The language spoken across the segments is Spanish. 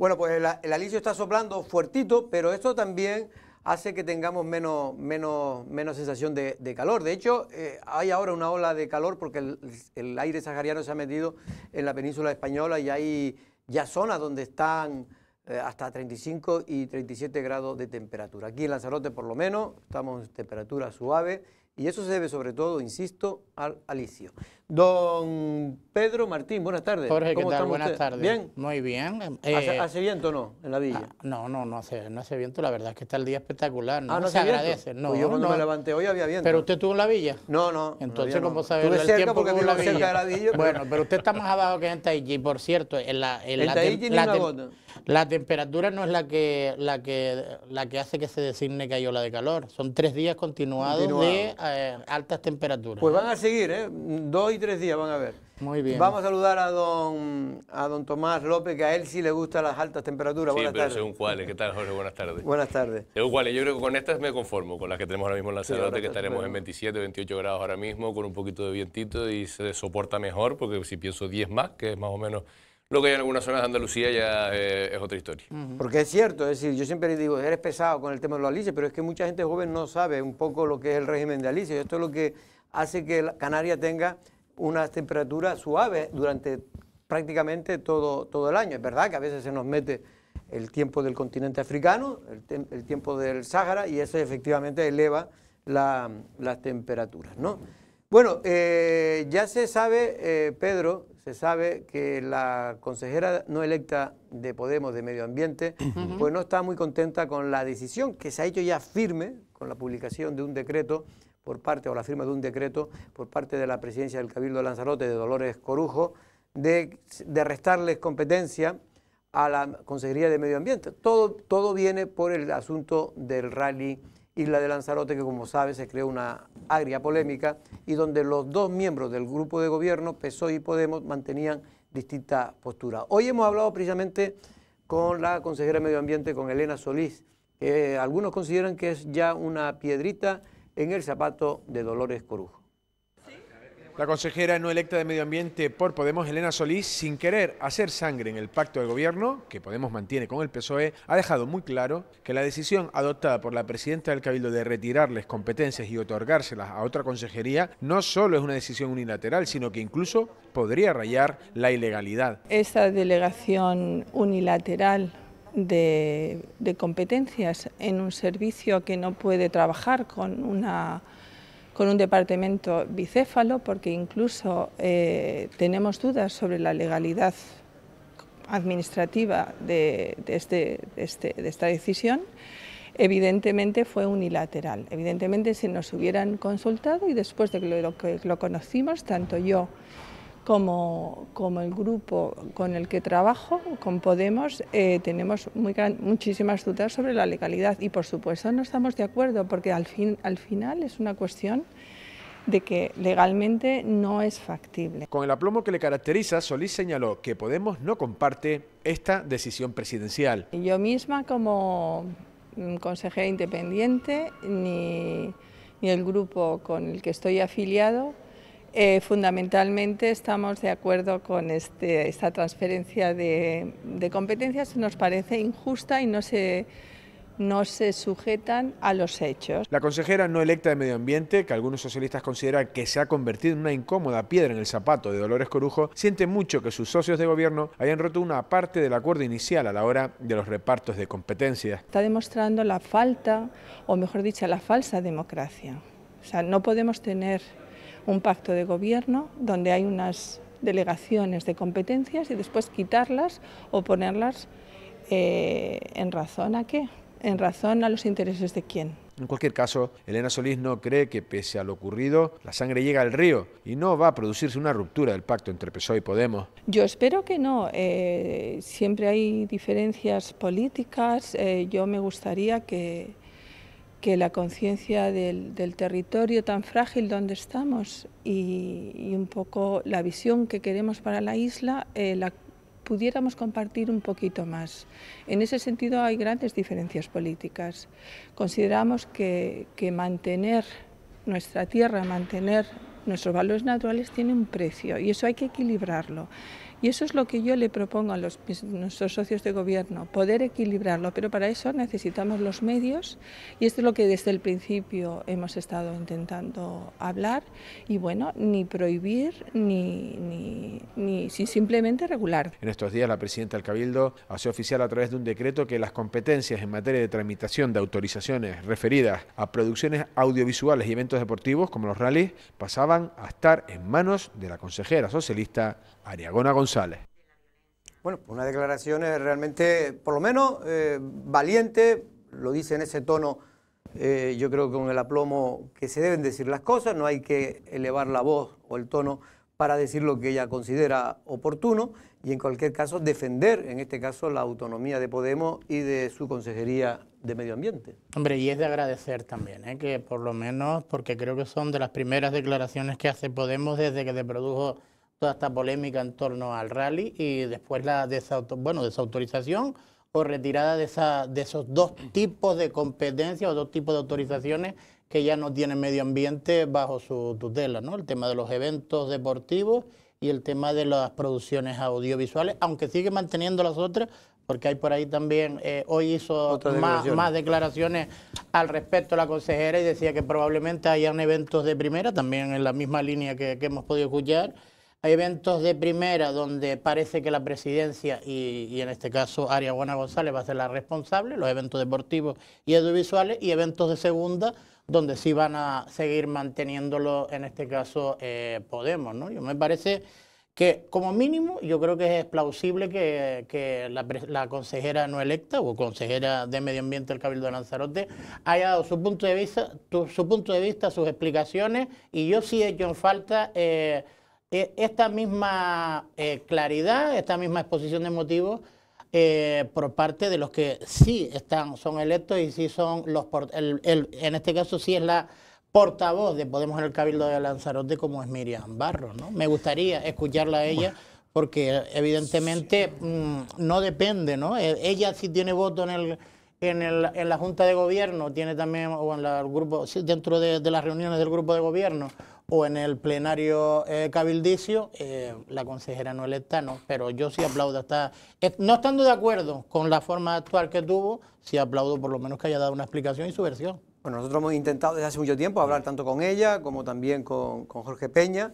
Bueno, pues el alisio está soplando fuertito, pero esto también hace que tengamos menos sensación de calor. De hecho, hay ahora una ola de calor porque el aire sahariano se ha metido en la península española y hay ya zonas donde están hasta 35 y 37 grados de temperatura. Aquí en Lanzarote, por lo menos, estamos en temperatura suave y eso se debe sobre todo, insisto, al alisio. Don Pedro Martín, buenas tardes. Jorge, ¿qué ¿Cómo tal? está Buenas usted? tardes. ¿Bien? Muy bien. ¿Hace viento o no en la villa? No hace viento, la verdad es que está el día espectacular, ¿no? ¿No se hace agradece. viento? No, Pues yo cuando no. me levanté hoy había viento. ¿Pero usted estuvo en la villa? No. Entonces, no. ¿cómo sabe Estuve el cerca tiempo porque que hubo vivo en la cerca de la villa? villa. Bueno, pero usted está más abajo que en Tahití, por cierto. En Tahití ni una gota. La temperatura no es la que hace que se designe que hay ola de calor. Son 3 días continuados de altas temperaturas. Pues van a seguir, 2 y 3 días van a ver. Muy bien. Vamos a saludar a don Tomás López, que a él sí le gustan las altas temperaturas. Sí, Buenas pero tardes. según cuáles. ¿Qué tal, Jorge? Buenas tardes. Buenas tardes. Según cuáles, yo creo que con estas me conformo, con las que tenemos ahora mismo en Lanzarote, ahora que estaremos bueno. en 27, 28 grados ahora mismo, con un poquito de vientito y se soporta mejor, porque si pienso 10 más, que es más o menos lo que hay en algunas zonas de Andalucía, ya es otra historia. Porque es cierto, es decir, yo siempre digo, eres pesado con el tema de los alisios, pero es que mucha gente joven no sabe un poco lo que es el régimen de alisios. Esto es lo que hace que Canarias tenga unas temperaturas suaves durante prácticamente todo el año. Es verdad que a veces se nos mete el tiempo del continente africano, el tiempo del Sáhara, y eso efectivamente eleva las temperaturas, ¿no? Bueno, ya se sabe, Pedro, se sabe que la consejera no electa de Podemos de Medio Ambiente, pues no está muy contenta con la decisión que se ha hecho ya firme con la publicación de un decreto por parte, o la firma de un decreto por parte de la presidencia del Cabildo de Lanzarote, de Dolores Corujo, de restarles competencia a la Consejería de Medio Ambiente. Todo viene por el asunto del rally Isla de Lanzarote, que como sabe se creó una agria polémica y donde los dos miembros del grupo de gobierno, PSOE y Podemos, mantenían distintas posturas. Hoy hemos hablado precisamente con la consejera de Medio Ambiente, con Elena Solís, que algunos consideran que es ya una piedrita en el zapato de Dolores Corujo. La consejera no electa de Medio Ambiente por Podemos, Elena Solís, sin querer hacer sangre en el pacto de gobierno, que Podemos mantiene con el PSOE, ha dejado muy claro que la decisión adoptada por la presidenta del Cabildo de retirarles competencias y otorgárselas a otra consejería no solo es una decisión unilateral, sino que incluso podría rayar la ilegalidad. Esta delegación unilateral de competencias en un servicio que no puede trabajar con un departamento bicéfalo, porque incluso tenemos dudas sobre la legalidad administrativa de esta decisión, evidentemente fue unilateral. Evidentemente, si nos hubieran consultado y después de que lo conocimos, tanto yo como el grupo con el que trabajo, con Podemos, tenemos muchísimas dudas sobre la legalidad y por supuesto no estamos de acuerdo porque al final es una cuestión de que legalmente no es factible. Con el aplomo que le caracteriza, Solís señaló que Podemos no comparte esta decisión presidencial. Yo misma como consejera independiente ni el grupo con el que estoy afiliado fundamentalmente estamos de acuerdo con esta transferencia de competencias. Nos parece injusta y no se sujetan a los hechos. La consejera no electa de Medio Ambiente, que algunos socialistas consideran que se ha convertido en una incómoda piedra en el zapato de Dolores Corujo, siente mucho que sus socios de gobierno hayan roto una parte del acuerdo inicial a la hora de los repartos de competencias. Está demostrando la falta, o mejor dicho, la falsa democracia. O sea, no podemos tener un pacto de gobierno donde hay unas delegaciones de competencias y después quitarlas o ponerlas ¿en razón a qué? ¿En razón a los intereses de quién? En cualquier caso, Elena Solís no cree que pese a lo ocurrido, la sangre llega al río y no va a producirse una ruptura del pacto entre PSOE y Podemos. Yo espero que no. Siempre hay diferencias políticas. Yo me gustaría que la conciencia del territorio tan frágil donde estamos y un poco la visión que queremos para la isla la pudiéramos compartir un poquito más. En ese sentido hay grandes diferencias políticas. Consideramos que mantener nuestra tierra, mantener nuestros valores naturales tiene un precio y eso hay que equilibrarlo. Y eso es lo que yo le propongo a nuestros socios de gobierno, poder equilibrarlo, pero para eso necesitamos los medios y esto es lo que desde el principio hemos estado intentando hablar y bueno, ni prohibir ni simplemente regular. En estos días la presidenta del Cabildo hace oficial a través de un decreto que las competencias en materia de tramitación de autorizaciones referidas a producciones audiovisuales y eventos deportivos como los rallies pasaban a estar en manos de la consejera socialista Ariagona González. Bueno, pues una declaración realmente, por lo menos, valiente, lo dice en ese tono, yo creo que con el aplomo que se deben decir las cosas, no hay que elevar la voz o el tono para decir lo que ella considera oportuno y en cualquier caso defender, en este caso, la autonomía de Podemos y de su Consejería de Medio Ambiente. Hombre, y es de agradecer también, que por lo menos, porque creo que son de las primeras declaraciones que hace Podemos desde que se produjo toda esta polémica en torno al rally y después la desautorización o retirada de esos dos tipos de competencias o dos tipos de autorizaciones que ya no tienen medio ambiente bajo su tutela, ¿no? El tema de los eventos deportivos y el tema de las producciones audiovisuales, aunque sigue manteniendo las otras, porque hay por ahí también, hoy hizo más declaraciones al respecto la consejera y decía que probablemente hayan eventos de primera, también en la misma línea que hemos podido escuchar. Hay eventos de primera donde parece que la presidencia y en este caso Ariagona González va a ser la responsable, los eventos deportivos y audiovisuales, y eventos de segunda donde sí van a seguir manteniéndolo, en este caso Podemos, ¿no? Yo me parece que como mínimo yo creo que es plausible que la consejera no electa o consejera de Medio Ambiente del Cabildo de Lanzarote haya dado su punto de vista, sus explicaciones, y yo sí he hecho en falta esta misma claridad, esta misma exposición de motivos por parte de los que sí son electos y sí son en este caso sí es la portavoz de Podemos en el Cabildo de Lanzarote, como es Miriam Barros, ¿no? Me gustaría escucharla a ella porque evidentemente no depende, ¿no? Ella sí tiene voto en la Junta de Gobierno, tiene también, o en el grupo, dentro de las reuniones del grupo de gobierno, o en el plenario cabildicio, la consejera no electa no, pero yo sí aplaudo, no estando de acuerdo con la forma actual que tuvo, sí aplaudo por lo menos que haya dado una explicación y su versión. Bueno, nosotros hemos intentado desde hace mucho tiempo hablar tanto con ella como también con Jorge Peña.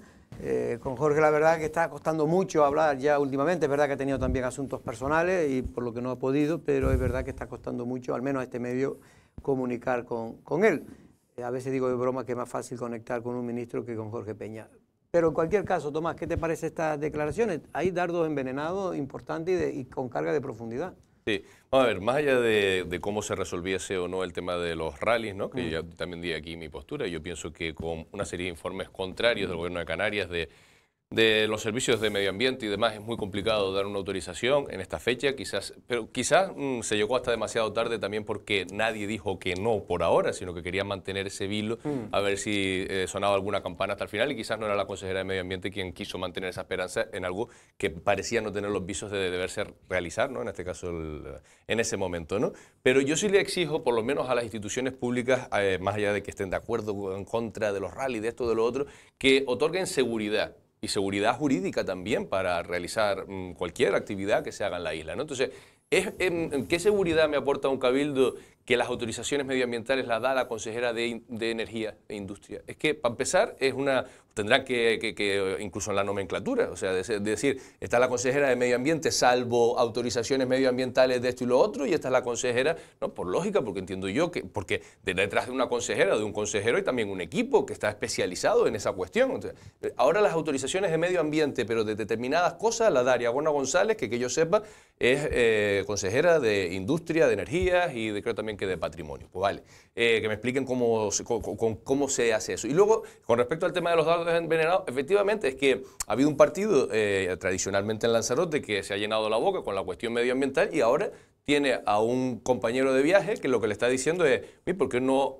Con Jorge la verdad que está costando mucho hablar ya últimamente, es verdad que ha tenido también asuntos personales y por lo que no ha podido, pero es verdad que está costando mucho, al menos a este medio, comunicar con él. A veces digo de broma que es más fácil conectar con un ministro que con Jorge Peña. Pero en cualquier caso, Tomás, ¿qué te parece estas declaraciones? Hay dardos envenenados importantes y con carga de profundidad. Sí, vamos a ver, más allá de cómo se resolviese o no el tema de los rallies, ¿no? Que ya también di aquí mi postura, yo pienso que con una serie de informes contrarios del Gobierno de Canarias de los servicios de medio ambiente y demás es muy complicado dar una autorización en esta fecha, pero quizás se llegó hasta demasiado tarde también porque nadie dijo que no por ahora, sino que querían mantener ese vilo a ver si sonaba alguna campana hasta el final, y quizás no era la consejera de Medio Ambiente quien quiso mantener esa esperanza en algo que parecía no tener los visos de deberse realizar, ¿no? En este caso en ese momento, ¿no? Pero yo sí le exijo, por lo menos a las instituciones públicas, más allá de que estén de acuerdo o en contra de los rallies, de esto, de lo otro, que otorguen seguridad. Y seguridad jurídica también para realizar cualquier actividad que se haga en la isla, ¿no? Entonces, ¿qué seguridad me aporta un cabildo que las autorizaciones medioambientales las da la consejera de Energía e Industria? Es que, para empezar, tendrán que incluso en la nomenclatura, o sea, decir, está la consejera de Medio Ambiente salvo autorizaciones medioambientales de esto y lo otro, y esta es la consejera, no, por lógica, porque entiendo yo que, porque detrás de una consejera, de un consejero, hay también un equipo que está especializado en esa cuestión. Entonces, ahora las autorizaciones de Medio Ambiente, pero de determinadas cosas, la da Ariagona González, que yo sepa, es consejera de Industria, de Energías y creo también que de Patrimonio. Pues vale, que me expliquen cómo se hace eso. Y luego, con respecto al tema de los datos envenenados, efectivamente es que ha habido un partido tradicionalmente en Lanzarote que se ha llenado la boca con la cuestión medioambiental y ahora tiene a un compañero de viaje que lo que le está diciendo es, ¿por qué no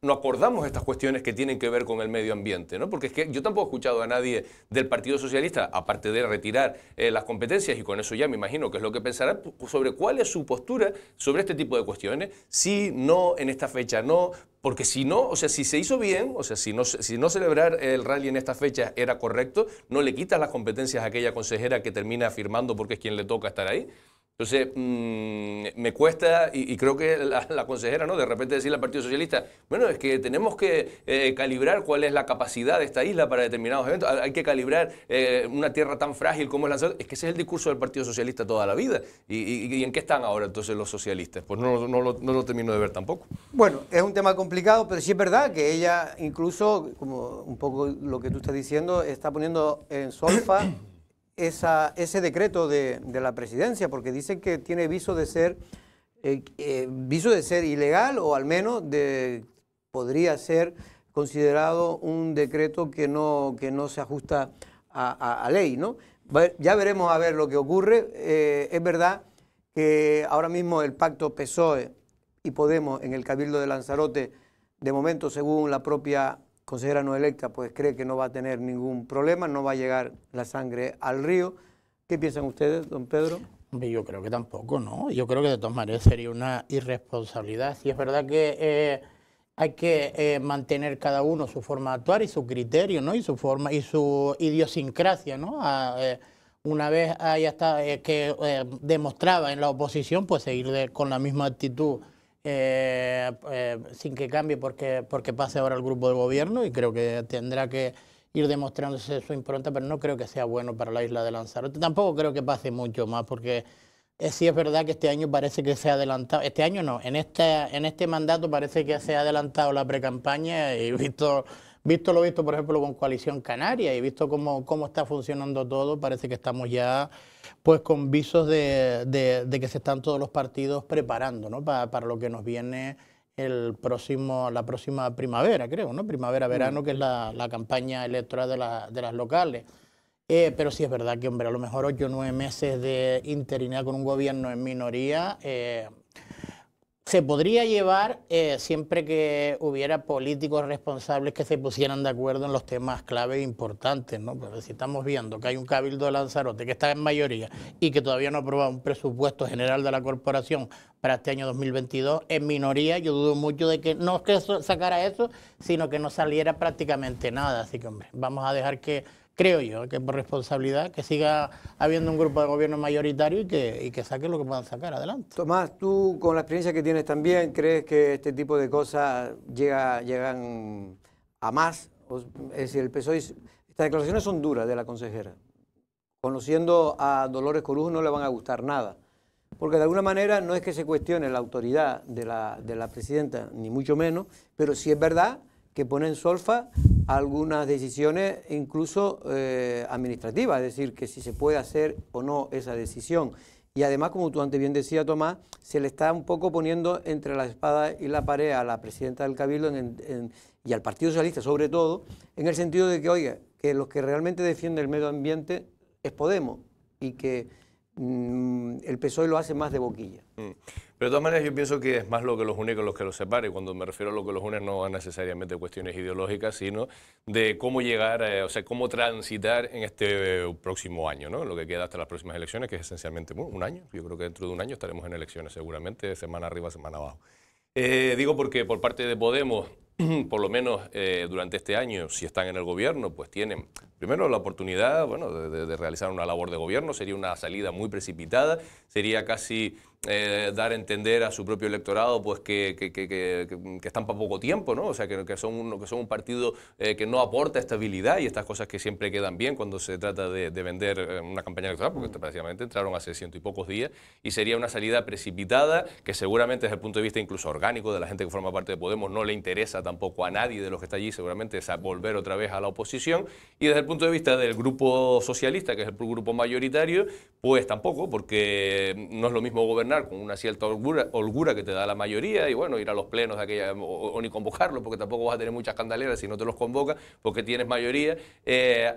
no acordamos estas cuestiones que tienen que ver con el medio ambiente, ¿no? Porque es que yo tampoco he escuchado a nadie del Partido Socialista, aparte de retirar las competencias, y con eso ya me imagino que es lo que pensará, sobre cuál es su postura sobre este tipo de cuestiones, sí, no, en esta fecha no, porque si no, o sea, si se hizo bien, o sea, si no celebrar el rally en esta fecha era correcto, no le quitas las competencias a aquella consejera que termina firmando porque es quien le toca estar ahí. Entonces, me cuesta, y creo que la consejera, ¿no?, de repente decirle al Partido Socialista, bueno, es que tenemos que calibrar cuál es la capacidad de esta isla para determinados eventos, hay que calibrar una tierra tan frágil como es Lanzarote. Es que ese es el discurso del Partido Socialista toda la vida. ¿Y en qué están ahora entonces los socialistas? Pues no lo termino de ver tampoco. Bueno, es un tema complicado, pero sí es verdad que ella, incluso, como un poco lo que tú estás diciendo, está poniendo en solfa ese decreto de la presidencia, porque dicen que tiene viso de ser ilegal, o al menos podría ser considerado un decreto que no se ajusta a ley, ¿no? Ya veremos a ver lo que ocurre. Es verdad que ahora mismo el pacto PSOE y Podemos en el Cabildo de Lanzarote, de momento, según la propia consejera no electa, pues cree que no va a tener ningún problema, no va a llegar la sangre al río. ¿Qué piensan ustedes, don Pedro? Yo creo que tampoco, ¿no? Yo creo que de todas maneras sería una irresponsabilidad. Sí, es verdad que hay que mantener cada uno su forma de actuar y su criterio, ¿no? Y su forma y su idiosincrasia, ¿no? Una vez ya demostraba en la oposición, pues seguir con la misma actitud, sin que cambie porque pase ahora al grupo de gobierno, y creo que tendrá que ir demostrándose su impronta, pero no creo que sea bueno para la isla de Lanzarote. Tampoco creo que pase mucho más, porque sí es verdad que este año parece que se ha adelantado, este año no, en este mandato parece que se ha adelantado la precampaña, y visto lo visto, por ejemplo, con Coalición Canaria, y visto cómo está funcionando todo, parece que estamos ya pues con visos de que se están todos los partidos preparando, ¿no?, para lo que nos viene la próxima primavera, creo, ¿no? Primavera-verano, que es la campaña electoral de las locales. Pero sí es verdad que, hombre, a lo mejor 8 o 9 meses de interinidad con un gobierno en minoría se podría llevar siempre que hubiera políticos responsables que se pusieran de acuerdo en los temas clave e importantes, ¿no? Pero si estamos viendo que hay un Cabildo de Lanzarote que está en mayoría y que todavía no ha aprobado un presupuesto general de la corporación para este año 2022, en minoría, yo dudo mucho de que no es que sacara eso, sino que no saliera prácticamente nada. Así que, hombre, vamos a dejar que, creo yo, que por responsabilidad, que siga habiendo un grupo de gobierno mayoritario y que saque lo que puedan sacar adelante. Tomás, tú con la experiencia que tienes también, ¿crees que este tipo de cosas llegan a más? Es decir, el PSOE, estas declaraciones son duras de la consejera. Conociendo a Dolores Corujo no le van a gustar nada, porque de alguna manera no es que se cuestione la autoridad de la presidenta, ni mucho menos, pero sí es verdad que pone en solfa algunas decisiones incluso administrativas, es decir, que si se puede hacer o no esa decisión. Y además, como tú antes bien decías, Tomás, se le está un poco poniendo entre la espada y la pared a la presidenta del Cabildo y al Partido Socialista, sobre todo, en el sentido de que, oiga, que los que realmente defienden el medio ambiente es Podemos, y que el PSOE lo hace más de boquilla. Pero de todas maneras yo pienso que es más lo que los une que lo que los separa, y cuando me refiero a lo que los une no necesariamente cuestiones ideológicas, sino de cómo llegar, o sea, cómo transitar en este próximo año, ¿no? Lo que queda hasta las próximas elecciones, que es esencialmente un año. Yo creo que dentro de un año estaremos en elecciones seguramente, semana arriba, semana abajo. Digo porque por parte de Podemos, por lo menos durante este año, si están en el gobierno, pues tienen primero la oportunidad, bueno, de realizar una labor de gobierno. Sería una salida muy precipitada, sería casi dar a entender a su propio electorado pues que están para poco tiempo, ¿no? O sea, que son un partido que no aporta estabilidad, y estas cosas que siempre quedan bien cuando se trata de vender una campaña electoral, porque prácticamente entraron hace 100 y pocos días, y sería una salida precipitada que seguramente desde el punto de vista incluso orgánico de la gente que forma parte de Podemos no le interesa tampoco a nadie de los que está allí, seguramente es volver otra vez a la oposición, y desde el punto de vista del grupo socialista, que es el grupo mayoritario, pues tampoco, porque no es lo mismo gobernar con una cierta holgura que te da la mayoría, y bueno, ir a los plenos de aquella, o ni convocarlos, porque tampoco vas a tener muchas candeleras si no te los convocas, porque tienes mayoría,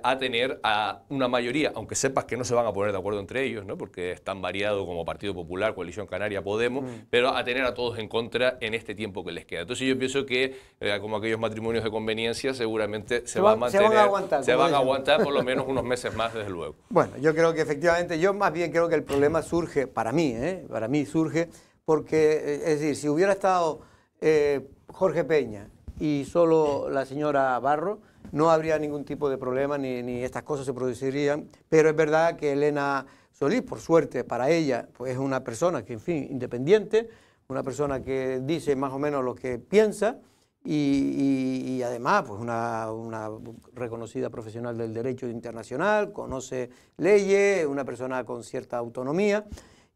a tener a una mayoría, aunque sepas que no se van a poner de acuerdo entre ellos, ¿no? Porque es tan variado como Partido Popular, Coalición Canaria, Podemos, pero a tener a todos en contra en este tiempo que les queda. Entonces yo pienso que como aquellos matrimonios de conveniencia, seguramente se va a mantener, se van a aguantar por lo menos unos meses más, desde luego. Bueno, yo creo que efectivamente, yo más bien creo que el problema surge, para mí surge porque, es decir, si hubiera estado Jorge Peña y solo la señora Barro, no habría ningún tipo de problema ni estas cosas se producirían, pero es verdad que Elena Solís, por suerte para ella, pues es una persona que, en fin, independiente, una persona que dice más o menos lo que piensa y además pues una reconocida profesional del derecho internacional, conoce leyes, una persona con cierta autonomía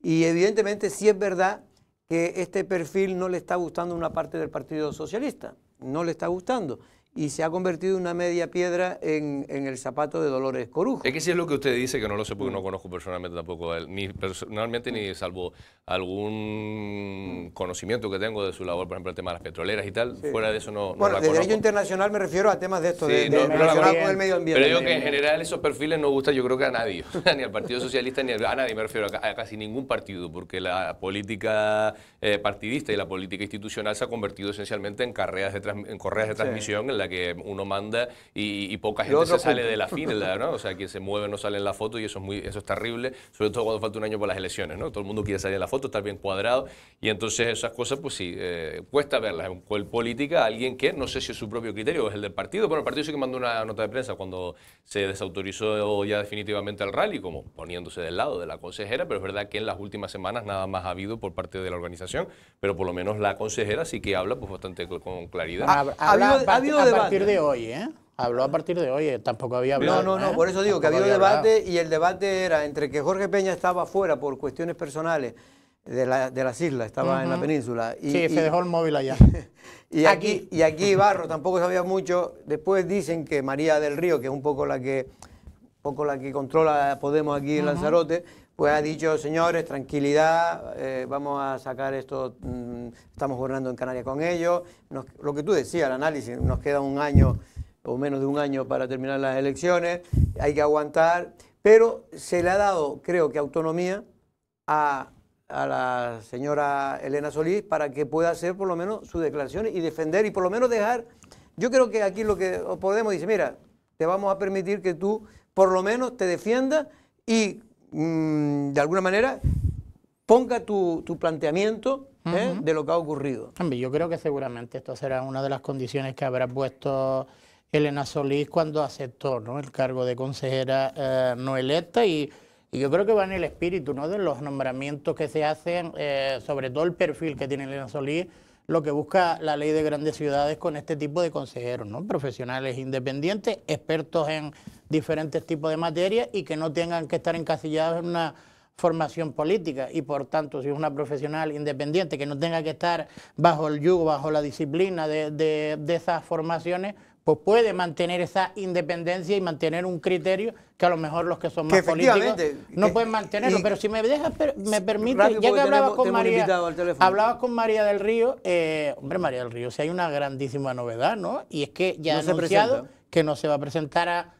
y evidentemente sí es verdad que este perfil no le está gustando a una parte del Partido Socialista, no le está gustando. Y se ha convertido en una media piedra en el zapato de Dolores Corujo. Es que si es lo que usted dice, que no lo sé porque no conozco personalmente tampoco a él, ni personalmente ni salvo algún conocimiento que tengo de su labor, por ejemplo, el tema de las petroleras y tal, sí. Fuera de eso no bueno, la de conozco. Derecho internacional me refiero a temas de esto, sí, relacionados con el medio ambiente. Pero yo que en general esos perfiles no gustan yo creo que a nadie, ni al Partido Socialista ni a nadie, me refiero a casi ningún partido, porque la política partidista y la política institucional se ha convertido esencialmente en correas de transmisión en la que uno manda y poca gente se sale de la fila, ¿no? O sea, quien se mueve no sale en la foto y eso es terrible, sobre todo cuando falta un año para las elecciones, ¿no? Todo el mundo quiere salir en la foto, estar bien cuadrado y entonces esas cosas, pues sí, cuesta verlas. En política, alguien que no sé si es su propio criterio o es el del partido. Bueno, el partido sí que mandó una nota de prensa cuando se desautorizó ya definitivamente el rally, como poniéndose del lado de la consejera, pero es verdad que en las últimas semanas nada más ha habido por parte de la organización, pero por lo menos la consejera sí que habla pues bastante con claridad. Ha habido a partir de hoy, ¿eh? Habló a partir de hoy, tampoco había hablado. No, por eso digo que ha habido debate y el debate era entre que Jorge Peña estaba fuera por cuestiones personales de las islas, estaba en la península. Y, sí, se dejó el móvil allá. y aquí Barro tampoco sabía mucho. Después dicen que María del Río, que es un poco la que controla Podemos aquí en Lanzarote, pues ha dicho, señores, tranquilidad, vamos a sacar esto, estamos gobernando en Canarias con ellos. Lo que tú decías, el análisis, nos queda un año o menos de un año para terminar las elecciones, hay que aguantar, pero se le ha dado, creo que, autonomía a la señora Elena Solís para que pueda hacer por lo menos sus declaraciones y defender y por lo menos dejar, yo creo que aquí lo que Podemos dice, mira, te vamos a permitir que tú por lo menos te defiendas y de alguna manera ponga tu planteamiento de lo que ha ocurrido. Yo creo que seguramente esto será una de las condiciones que habrá puesto Elena Solís cuando aceptó, ¿no?, el cargo de consejera no electa y yo creo que va en el espíritu, ¿no?, de los nombramientos que se hacen, sobre todo el perfil que tiene Elena Solís, lo que busca la ley de grandes ciudades con este tipo de consejeros, ¿no?, profesionales independientes, expertos en diferentes tipos de materias y que no tengan que estar encasillados en una formación política y por tanto si es una profesional independiente que no tenga que estar bajo el yugo, bajo la disciplina de esas formaciones, pues puede mantener esa independencia y mantener un criterio que a lo mejor los que son más políticos no pueden mantenerlo. Pero si me permite, ya que hablabas con María del Río, hombre, María del Río, si hay una grandísima novedad, ¿no? Y es que ya ha anunciado que no se va a presentar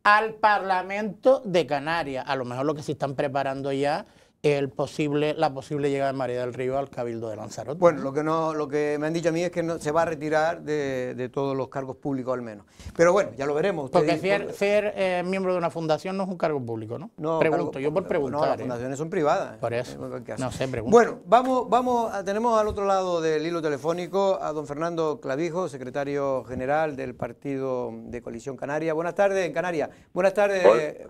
al Parlamento de Canarias. A lo mejor lo que se están preparando ya es la posible llegada de María del Río al Cabildo de Lanzarote. Bueno, lo que me han dicho a mí es que no, se va a retirar de todos los cargos públicos al menos. Pero bueno, ya lo veremos. Porque ser miembro de una fundación no es un cargo público, ¿no? No, pregunto, yo por preguntar. No, las fundaciones son privadas. Por eso, no sé, pregunto. Bueno, tenemos al otro lado del hilo telefónico a don Fernando Clavijo, secretario general del Partido de Coalición Canaria. Buenas tardes, en Canarias. Buenas tardes,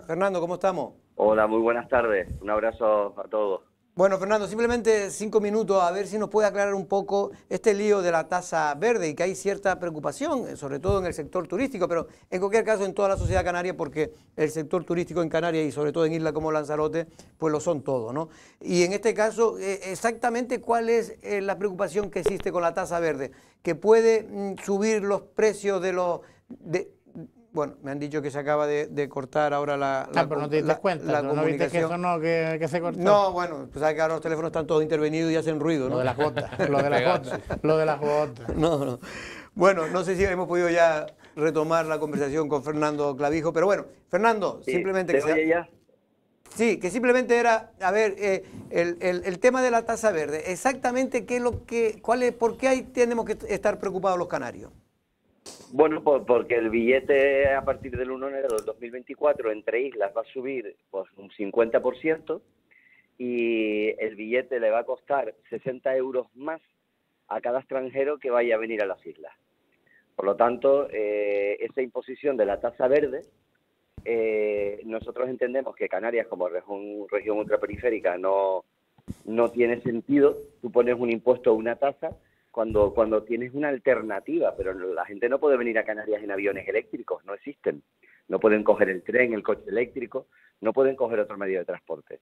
Fernando, ¿cómo estamos? Hola, muy buenas tardes. Un abrazo a todos. Bueno, Fernando, simplemente 5 minutos a ver si nos puede aclarar un poco este lío de la tasa verde y que hay cierta preocupación, sobre todo en el sector turístico, pero en cualquier caso en toda la sociedad canaria, porque el sector turístico en Canarias y sobre todo en islas como Lanzarote, pues lo son todo, ¿no? Y en este caso, exactamente cuál es la preocupación que existe con la tasa verde, que puede subir los precios de los... Bueno, me han dicho que se acaba de cortar ahora pero no te diste cuenta, ¿no viste que eso no, que se cortó? No, bueno, pues sabes que ahora los teléfonos están todos intervenidos y hacen ruido, ¿no? Lo de las cuotas, lo de las cuotas. No. Bueno, no sé si hemos podido ya retomar la conversación con Fernando Clavijo, pero bueno, Fernando, simplemente que sea... Ya? Sí, que simplemente era, a ver, el tema de la tasa verde, exactamente qué es lo que, por qué ahí tenemos que estar preocupados los canarios. Bueno, porque el billete a partir del 1 de enero del 2024 entre islas va a subir pues, un 50% y el billete le va a costar 60 euros más a cada extranjero que vaya a venir a las islas. Por lo tanto, esa imposición de la tasa verde, nosotros entendemos que Canarias como región ultraperiférica no tiene sentido. Tú pones un impuesto o una tasa cuando tienes una alternativa, pero la gente no puede venir a Canarias en aviones eléctricos, no existen. No pueden coger el tren, el coche eléctrico, no pueden coger otro medio de transporte.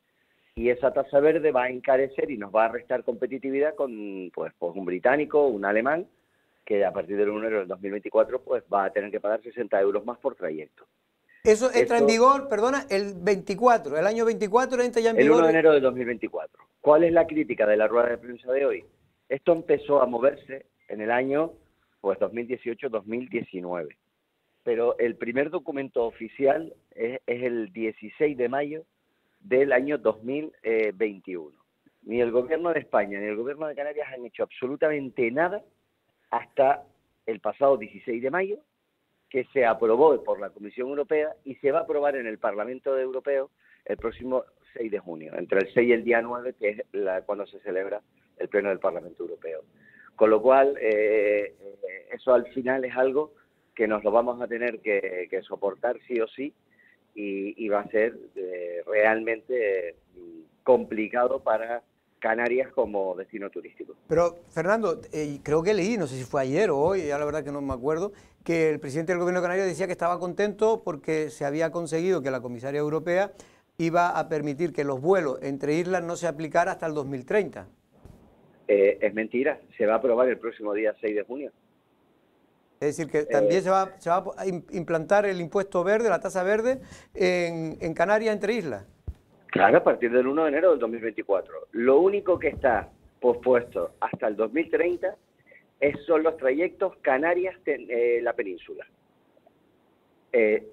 Y esa tasa verde va a encarecer y nos va a restar competitividad con pues un británico, un alemán, que a partir del 1 de enero del 2024 pues va a tener que pagar 60 euros más por trayecto. Eso entra en vigor, perdona, el 24, el año 24 entra ya en vigor. El 1 de enero del 2024. ¿Cuál es la crítica de la rueda de prensa de hoy? Esto empezó a moverse en el año pues 2018-2019. Pero el primer documento oficial es el 16 de mayo del año 2021. Ni el gobierno de España ni el gobierno de Canarias han hecho absolutamente nada hasta el pasado 16 de mayo, que se aprobó por la Comisión Europea y se va a aprobar en el Parlamento Europeo el próximo 6 de junio, entre el 6 y el día 9, que es cuando se celebra el Pleno del Parlamento Europeo. Con lo cual, eso al final es algo que nos lo vamos a tener que soportar sí o sí y va a ser realmente complicado para Canarias como destino turístico. Pero, Fernando, creo que leí, no sé si fue ayer o hoy, ya la verdad que no me acuerdo, que el presidente del gobierno canario decía que estaba contento porque se había conseguido que la comisaria europea iba a permitir que los vuelos entre islas no se aplicara hasta el 2030. Es mentira, se va a aprobar el próximo día 6 de junio. Es decir, que también se va a implantar el impuesto verde, la tasa verde, en Canarias entre islas. Claro, a partir del 1 de enero del 2024. Lo único que está pospuesto hasta el 2030 son los trayectos Canarias-la península.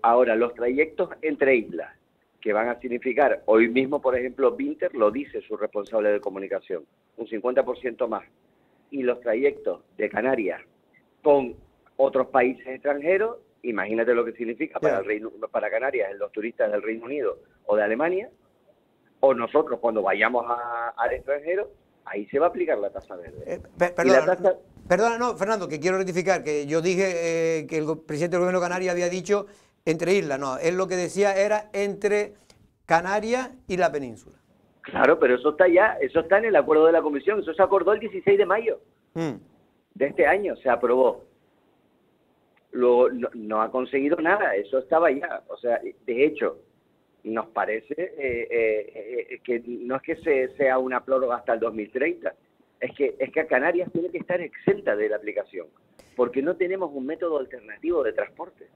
Ahora, los trayectos entre islas, que van a significar, hoy mismo, por ejemplo, Vinter lo dice su responsable de comunicación, un 50% más. Y los trayectos de Canarias con otros países extranjeros, imagínate lo que significa para Canarias, los turistas del Reino Unido o de Alemania, o nosotros cuando vayamos al extranjero, ahí se va a aplicar la tasa verde. Perdona, no, Fernando, que quiero rectificar, que yo dije que el presidente del gobierno de Canarias había dicho entre islas, no, él lo que decía era entre Canarias y la península. Claro, pero eso está ya, eso está en el acuerdo de la Comisión, eso se acordó el 16 de mayo de este año, se aprobó. No ha conseguido nada, eso estaba ya, o sea, de hecho, nos parece que no es que sea una prórroga hasta el 2030, es que a Canarias tiene que estar exenta de la aplicación, porque no tenemos un método alternativo de transporte.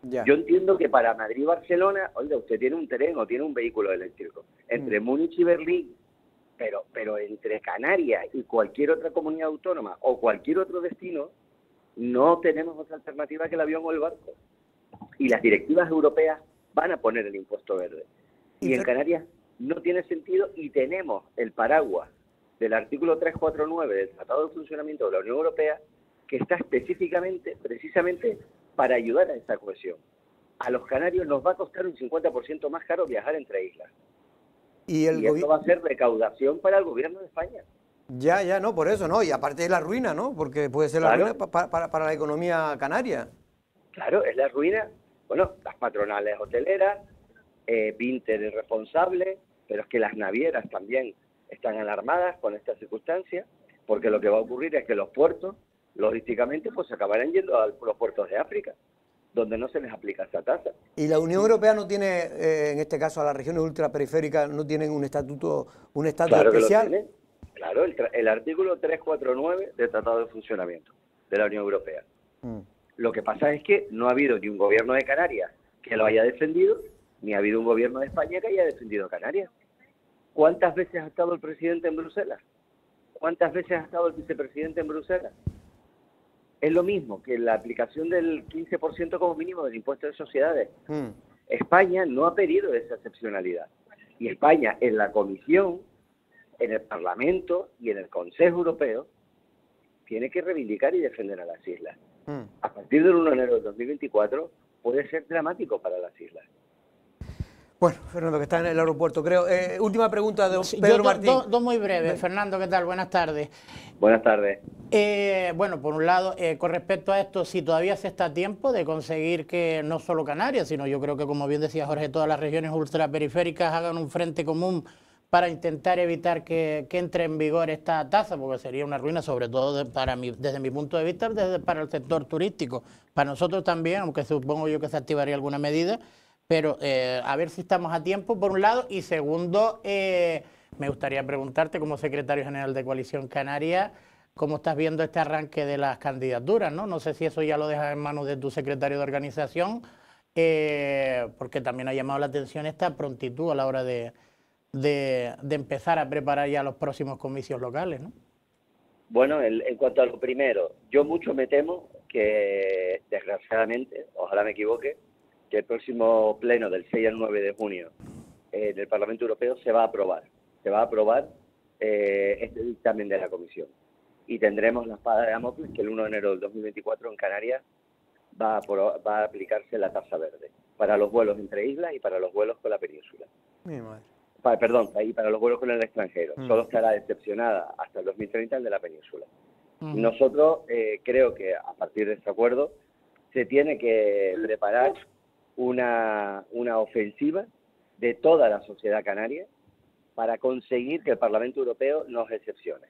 Ya. Yo entiendo que para Madrid y Barcelona, oiga, usted tiene un tren o tiene un vehículo eléctrico, entre Múnich y Berlín, pero entre Canarias y cualquier otra comunidad autónoma o cualquier otro destino, no tenemos otra alternativa que el avión o el barco. Y las directivas europeas van a poner el impuesto verde. Y en Canarias no tiene sentido y tenemos el paraguas del artículo 349 del Tratado de Funcionamiento de la Unión Europea que está precisamente para ayudar a esa cohesión. A los canarios nos va a costar un 50% más caro viajar entre islas. Y esto va a ser recaudación para el gobierno de España. Ya, no, por eso, ¿no? Y aparte de la ruina, ¿no? Porque puede ser la ruina para la economía canaria. Claro, es la ruina. Bueno, las patronales hoteleras, Vinter es responsable, pero es que las navieras también están alarmadas con esta circunstancia, porque lo que va a ocurrir es que los puertos, logísticamente, pues acabarán yendo a los puertos de África, donde no se les aplica esa tasa. ¿Y la Unión Europea no tiene, en este caso a las regiones ultraperiféricas, no tienen un estatus especial? Que lo tiene. Claro, el artículo 349 del Tratado de Funcionamiento de la Unión Europea. Lo que pasa es que no ha habido ni un gobierno de Canarias que lo haya defendido, ni ha habido un gobierno de España que haya defendido a Canarias. ¿Cuántas veces ha estado el presidente en Bruselas? ¿Cuántas veces ha estado el vicepresidente en Bruselas? Es lo mismo que la aplicación del 15% como mínimo del impuesto de sociedades. España no ha pedido esa excepcionalidad. Y España en la Comisión, en el Parlamento y en el Consejo Europeo tiene que reivindicar y defender a las islas. A partir del 1 de enero de 2024 puede ser dramático para las islas. Bueno, Fernando, que está en el aeropuerto, creo. Última pregunta de Sí, Pedro Martín. Dos muy breves. Fernando, ¿qué tal? Buenas tardes. Buenas tardes. Bueno, por un lado, con respecto a esto, si todavía se está a tiempo de conseguir que no solo Canarias, sino yo creo que, como bien decía Jorge, todas las regiones ultraperiféricas hagan un frente común para intentar evitar que entre en vigor esta tasa, porque sería una ruina, sobre todo desde mi punto de vista, para el sector turístico. Para nosotros también, aunque supongo yo que se activaría alguna medida, pero a ver si estamos a tiempo, por un lado, y segundo, me gustaría preguntarte, como secretario general de Coalición Canaria, ¿cómo estás viendo este arranque de las candidaturas, ¿no? No sé si eso ya lo dejas en manos de tu secretario de organización, porque también ha llamado la atención esta prontitud a la hora de empezar a preparar ya los próximos comicios locales, ¿no? Bueno, en cuanto a lo primero, yo mucho me temo que, desgraciadamente, ojalá me equivoque, que el próximo pleno del 6 al 9 de junio en el Parlamento Europeo se va a aprobar. Se va a aprobar este dictamen de la Comisión. Y tendremos la espada de Damocles que el 1 de enero del 2024 en Canarias va a aplicarse la tasa verde para los vuelos entre islas y para los vuelos con la península. Mi madre. Y para los vuelos con el extranjero. Solo estará excepcionada hasta el 2030 el de la península. Nosotros creo que a partir de este acuerdo se tiene que preparar una ofensiva de toda la sociedad canaria para conseguir que el Parlamento Europeo nos excepcione.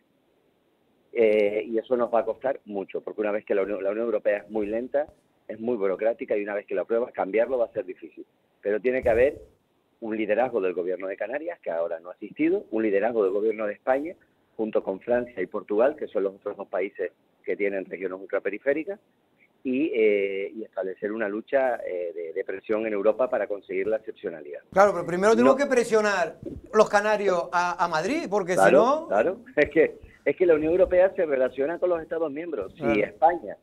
Y eso nos va a costar mucho, porque una vez que la Unión Europea es muy lenta, es muy burocrática, y una vez que lo aprueba, cambiarlo va a ser difícil. Pero tiene que haber un liderazgo del Gobierno de Canarias, que ahora no ha asistido, un liderazgo del Gobierno de España, junto con Francia y Portugal, que son los otros dos países que tienen regiones ultraperiféricas, y establecer una lucha de presión en Europa para conseguir la excepcionalidad. Claro, pero primero tenemos que presionar los canarios a Madrid, porque si no... Claro, es que la Unión Europea se relaciona con los Estados miembros. Claro. Si España,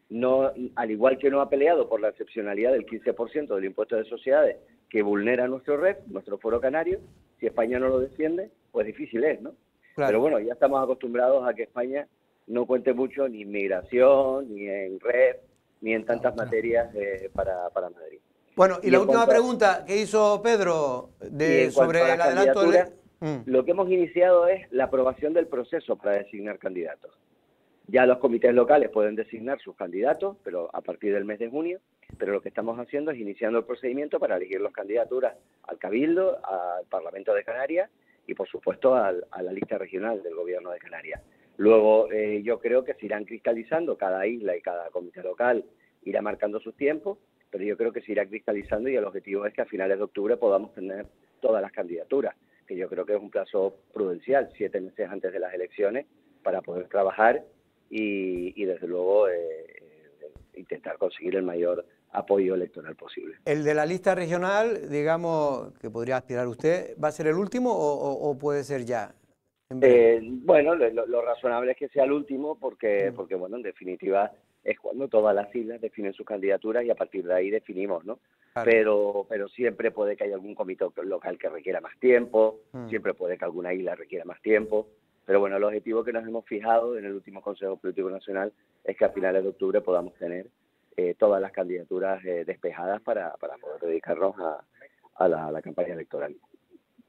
no, al igual que no ha peleado por la excepcionalidad del 15% del impuesto de sociedades, que vulnera nuestro REF, nuestro foro canario, si España no lo defiende, pues difícil es, ¿no? Claro. Pero bueno, ya estamos acostumbrados a que España no cuente mucho ni en migración, ni en REF, ni en tantas materias para Madrid. Bueno, y la última pregunta que hizo Pedro sobre el adelanto de... Lo que hemos iniciado es la aprobación del proceso para designar candidatos. Ya los comités locales pueden designar sus candidatos, pero a partir del mes de junio, pero lo que estamos haciendo es iniciando el procedimiento para elegir las candidaturas al Cabildo, al Parlamento de Canarias y, por supuesto, a la lista regional del Gobierno de Canarias. Luego, yo creo que se irán cristalizando, cada isla y cada comité local irá marcando sus tiempos, pero yo creo que se irá cristalizando y el objetivo es que a finales de octubre podamos tener todas las candidaturas, que yo creo que es un plazo prudencial, 7 meses antes de las elecciones, para poder trabajar y desde luego, intentar conseguir el mayor apoyo electoral posible. ¿El de la lista regional, digamos, que podría aspirar usted, va a ser el último o puede ser ya? Bueno, lo razonable es que sea el último porque bueno, en definitiva es cuando todas las islas definen sus candidaturas y a partir de ahí definimos, ¿no? Claro. Pero siempre puede que haya algún comité local que requiera más tiempo, siempre puede que alguna isla requiera más tiempo, pero bueno, el objetivo que nos hemos fijado en el último Consejo Político Nacional es que a finales de octubre podamos tener todas las candidaturas despejadas para poder dedicarnos a la campaña electoral.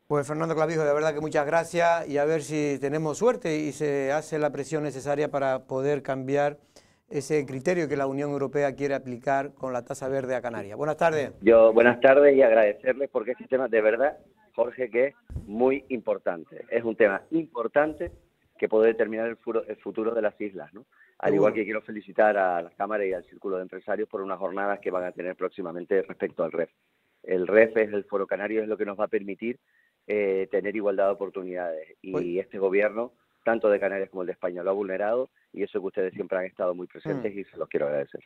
Pues Fernando Clavijo, de verdad que muchas gracias y a ver si tenemos suerte y se hace la presión necesaria para poder cambiar ese criterio que la Unión Europea quiere aplicar con la tasa verde a Canarias. Buenas tardes. Buenas tardes y agradecerles porque este tema de verdad, Jorge, que es muy importante. Es un tema importante que puede determinar el futuro de las islas, ¿no? Al igual que quiero felicitar a la Cámara y al Círculo de Empresarios por unas jornadas que van a tener próximamente respecto al REF. El REF es el Foro Canario, es lo que nos va a permitir tener igualdad de oportunidades. Y este gobierno, tanto de Canarias como el de España, lo ha vulnerado y eso que ustedes siempre han estado muy presentes y se los quiero agradecer.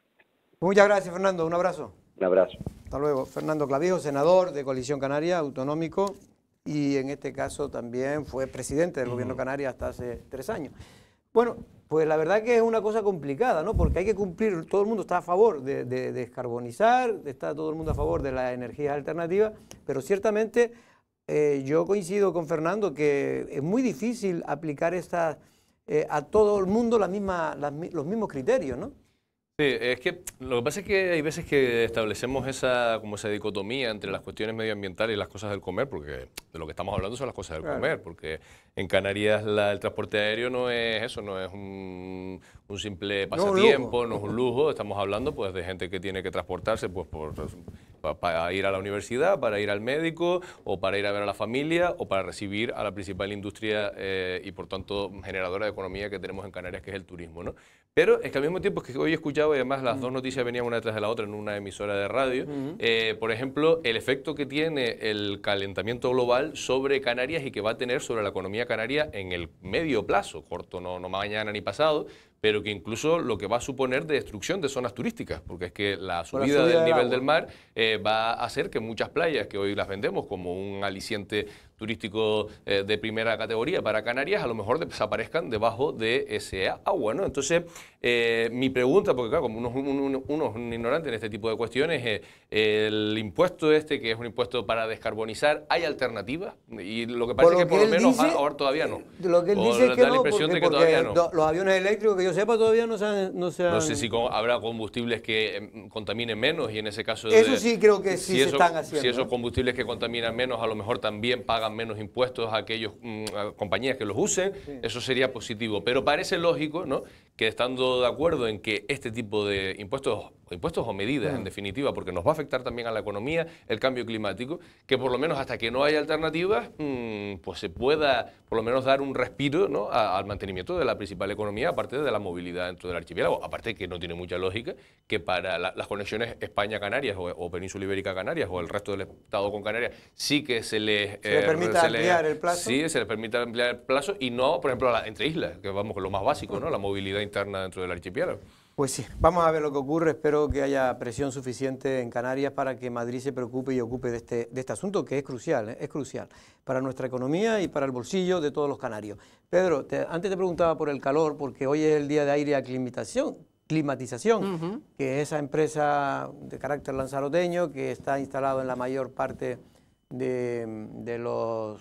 Muchas gracias, Fernando. Un abrazo. Un abrazo. Hasta luego. Fernando Clavijo, senador de Coalición Canaria, autonómico, y en este caso también fue presidente del Gobierno Canaria hasta hace 3 años. Bueno, pues la verdad que es una cosa complicada, ¿no? Porque hay que cumplir, todo el mundo está a favor de descarbonizar, está todo el mundo a favor de las energías alternativas, pero ciertamente yo coincido con Fernando que es muy difícil aplicar a todo el mundo los mismos criterios, ¿no? Sí, es que lo que pasa es que hay veces que establecemos esa dicotomía entre las cuestiones medioambientales y las cosas del comer, porque de lo que estamos hablando son las cosas del comer, porque en Canarias el transporte aéreo no es eso, no es un simple pasatiempo, no es un lujo, estamos hablando pues de gente que tiene que transportarse pues para ir a la universidad, para ir al médico, o para ir a ver a la familia, o para recibir a la principal industria y por tanto generadora de economía que tenemos en Canarias, que es el turismo, ¿no? Pero es que al mismo tiempo es que hoy he escuchado, y además las dos noticias venían una detrás de la otra en una emisora de radio, por ejemplo, el efecto que tiene el calentamiento global sobre Canarias y que va a tener sobre la economía canaria en el medio plazo, corto no mañana ni pasado, pero que incluso lo que va a suponer de destrucción de zonas turísticas, porque es que la subida del nivel del mar va a hacer que muchas playas que hoy las vendemos como un aliciente turístico de primera categoría para Canarias, a lo mejor desaparezcan debajo de ese agua, ¿no? Entonces, mi pregunta, porque claro, como uno es un ignorante en este tipo de cuestiones, el impuesto que es un impuesto para descarbonizar, ¿hay alternativas? Y lo que parece que por lo menos ahora todavía no. Lo que él dice es que da la no, impresión porque de que todavía no. Los aviones eléctricos, que yo sepa, todavía no se han... No sé si habrá combustibles que contaminen menos y en ese caso... Eso sí creo que sí se están haciendo. Si esos combustibles que contaminan menos a lo mejor también pagan menos impuestos a aquellas compañías que los usen, eso sería positivo. Pero parece lógico, ¿no?, que estando de acuerdo en que este tipo de impuestos o medidas, en definitiva, porque nos va a afectar también a la economía, el cambio climático, que por lo menos hasta que no haya alternativas, pues se pueda por lo menos dar un respiro, ¿no?, al mantenimiento de la principal economía, aparte de la movilidad dentro del archipiélago. Aparte que no tiene mucha lógica que para las conexiones España-Canarias o Península Ibérica-Canarias o el resto del Estado con Canarias sí que se les permita ampliar el plazo. Sí, se les permita ampliar el plazo y no, por ejemplo, entre islas, que vamos con lo más básico, ¿no?, la movilidad interna dentro del archipiélago. Pues sí, vamos a ver lo que ocurre. Espero que haya presión suficiente en Canarias para que Madrid se preocupe y ocupe de este asunto, que es crucial para nuestra economía y para el bolsillo de todos los canarios. Pedro, antes te preguntaba por el calor, porque hoy es el día de aire a climatización, que es esa empresa de carácter lanzaroteño que está instalado en la mayor parte de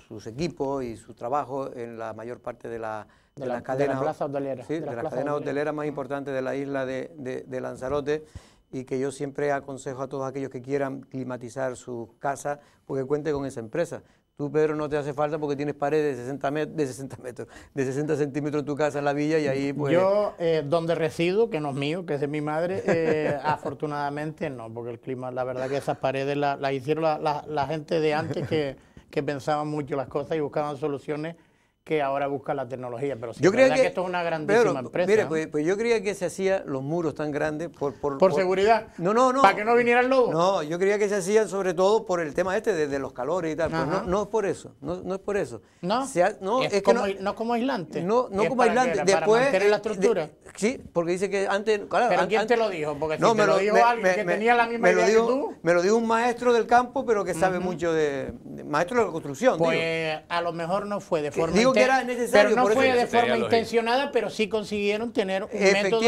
sus equipos y su trabajo en la mayor parte de las cadenas hoteleras. Sí, de las cadenas hoteleras más importantes de la isla de Lanzarote, y que yo siempre aconsejo a todos aquellos que quieran climatizar sus casas, porque cuente con esa empresa. Tú, Pedro, no te hace falta porque tienes paredes de 60 centímetros en tu casa en la villa y ahí pues... Yo, donde resido, que no es mío, que es de mi madre, afortunadamente no, porque el clima, la verdad que esas paredes las hicieron la gente de antes que pensaban mucho las cosas y buscaban soluciones que ahora busca la tecnología, pero sí, yo creía que esto es una grandísima empresa. Mire, pues yo creía que se hacía los muros tan grandes por seguridad. No. ¿Para que no viniera el lobo? No, yo creía que se hacían sobre todo por el tema de los calores y tal. Pues no es por eso, no es por eso. No, no como aislante. No como aislante. Después, para mantener la estructura. Sí, porque dice que antes... Claro, ¿Pero quién te lo dijo? Porque si te lo dijo alguien que tenía la misma idea que tú... Me lo dijo un maestro del campo, pero que sabe mucho maestro de la construcción. Pues a lo mejor no fue de forma... Digo que era necesario. No fue de forma intencionada, pero sí consiguieron tener un método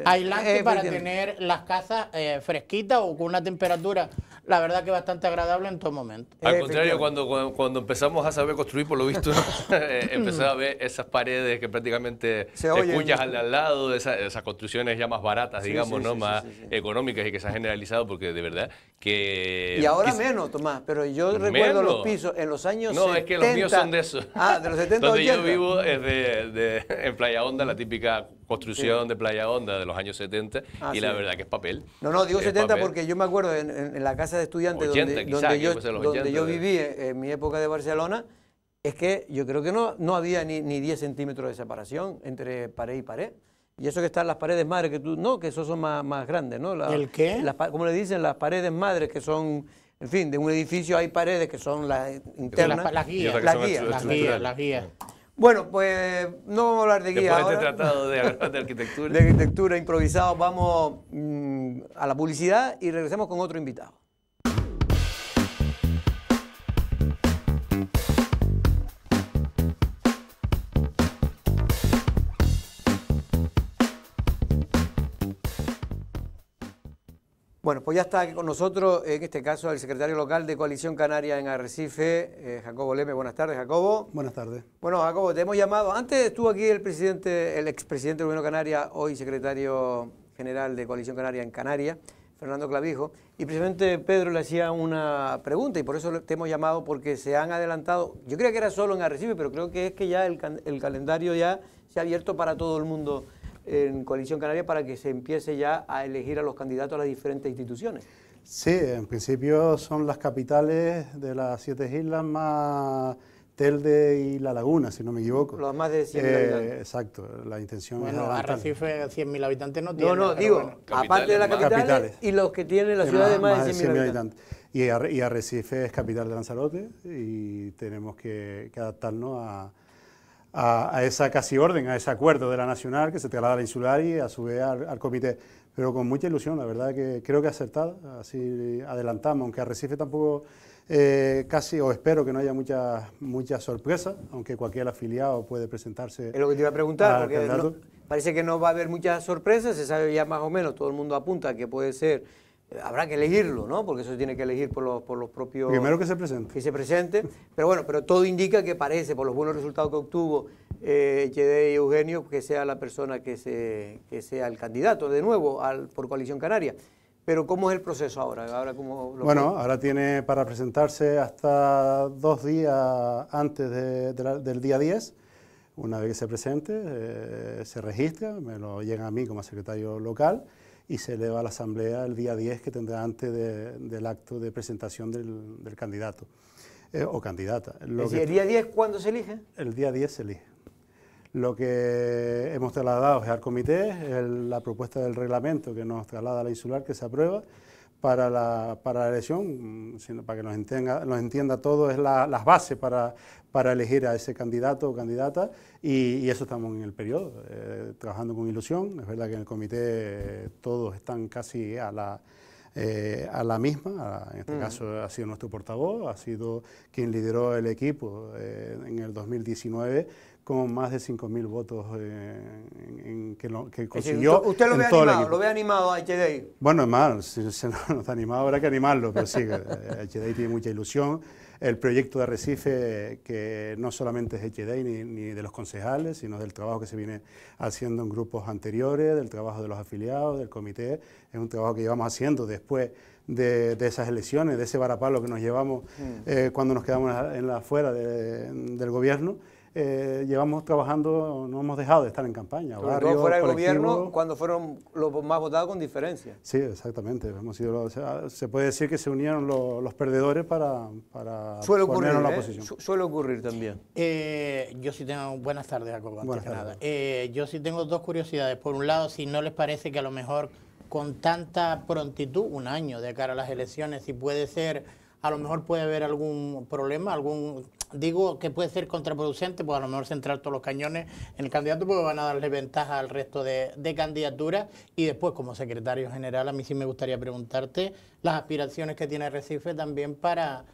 aislante para tener las casas fresquitas o con una temperatura, la verdad que bastante agradable en todo momento. Al contrario, cuando empezamos a saber construir, por lo visto, empezamos a ver esas paredes que prácticamente escuchas al lado, esas construcciones ya más baratas, digamos, más económicas y que se han generalizado, porque de verdad que... Y ahora menos, Tomás, pero yo recuerdo los pisos en los años 70. No, es que los míos son de esos. De los 70, donde 80. yo vivo es en Playa Honda, la típica construcción de Playa Honda de los años 70, y la verdad que es papel. No, digo 70 papel. Porque yo me acuerdo en la casa de estudiantes 80, donde yo viví en mi época de Barcelona, es que yo creo que no había ni 10 centímetros de separación entre pared y pared. Y eso que están las paredes madres, que esos son más grandes, ¿no? ¿El qué? Como le dicen, las paredes madres, que son... En fin, de un edificio hay paredes que son las internas. Las guías. Bueno, pues no vamos a hablar de guía ahora. Después de este tratado de arquitectura. De arquitectura improvisado, vamos a la publicidad y regresamos con otro invitado. Bueno, pues ya está con nosotros, en este caso, el secretario local de Coalición Canaria en Arrecife, Jacobo Leme. Buenas tardes, Jacobo. Buenas tardes. Bueno, Jacobo, te hemos llamado. Antes estuvo aquí el expresidente del Gobierno de Canarias, hoy secretario general de Coalición Canaria en Canarias, Fernando Clavijo, y precisamente Pedro le hacía una pregunta y por eso te hemos llamado, porque se han adelantado. Yo creía que era solo en Arrecife, pero creo que es que ya el calendario ya se ha abierto para todo el mundo en Coalición Canaria para que se empiece ya a elegir a los candidatos a las diferentes instituciones. Sí, en principio son las capitales de las 7 islas más Telde y La Laguna, si no me equivoco. Los más de 100.000 habitantes. Exacto, la intención es... Bueno, Arrecife 100.000 habitantes no tiene. No, digo, bueno, aparte de las capitales y los que tienen la ciudad de más de 100.000 habitantes. Y Arrecife es capital de Lanzarote y tenemos que adaptarnos a esa casi orden, a ese acuerdo de la nacional que se traslada a la insular y a su vez al comité, pero con mucha ilusión, la verdad que creo que acertada, así adelantamos, aunque Arrecife tampoco casi, o espero que no haya muchas sorpresas, aunque cualquier afiliado puede presentarse. Es lo que te iba a preguntar, porque parece que no va a haber muchas sorpresas, se sabe ya más o menos, todo el mundo apunta que puede ser. Habrá que elegirlo, ¿no? Porque eso se tiene que elegir por los propios... Primero que se presente. Que se presente, pero bueno, pero todo indica que parece, por los buenos resultados que obtuvo Echedei y Eugenio, que sea la persona que sea el candidato de nuevo por Coalición Canaria. Pero ¿cómo es el proceso ahora? Ahora tiene para presentarse hasta 2 días antes del día 10. Una vez que se presente, se registra, me lo llega a mí como secretario local, y se eleva a la asamblea el día 10 que tendrá antes del acto de presentación del candidato o candidata. ¿El día 10 cuándo se elige? El día 10 se elige. Lo que hemos trasladado es al comité, la propuesta del reglamento que nos traslada a la insular, que se aprueba para la elección, para que nos entienda todo, es las bases para elegir a ese candidato o candidata, y eso estamos en el periodo, trabajando con ilusión. Es verdad que en el comité todos están casi a la misma, en este caso ha sido nuestro portavoz, ha sido quien lideró el equipo en el 2019, con más de 5.000 votos que consiguió. Decir, ¿usted lo ve animado a Echedei? Bueno, hermano, si no está animado habrá que animarlo, pero sí, Echedei tiene mucha ilusión. El proyecto de Arrecife, que no solamente es Echedei ni de los concejales, sino del trabajo que se viene haciendo en grupos anteriores, del trabajo de los afiliados, del comité, es un trabajo que llevamos haciendo después de esas elecciones, de ese varapalo que nos llevamos cuando nos quedamos fuera del gobierno. Llevamos trabajando, no hemos dejado de estar en campaña. Sobre todo fuera del gobierno, cuando fueron los más votados con diferencia. Sí, exactamente. Se puede decir que se unieron los perdedores para ponernos en la oposición. Suele ocurrir también. Yo sí tengo... Buenas tardes, Jacobo, antes que nada. Yo sí tengo 2 curiosidades. Por un lado, si no les parece que a lo mejor con tanta prontitud, un año de cara a las elecciones, si puede ser... A lo mejor puede haber algún problema, digo que puede ser contraproducente, pues a lo mejor centrar todos los cañones en el candidato porque van a darle ventaja al resto de candidaturas. Y después, como secretario general, a mí sí me gustaría preguntarte las aspiraciones que tiene Arrecife también para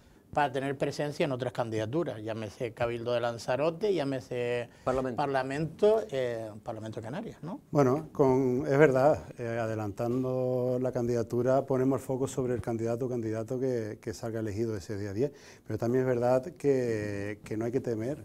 tener presencia en otras candidaturas, llámese Cabildo de Lanzarote, llámese Parlamento de Canarias, ¿no? Bueno, es verdad, adelantando la candidatura ponemos el foco sobre el candidato o candidata que salga elegido ese día 10, pero también es verdad que no hay que temer.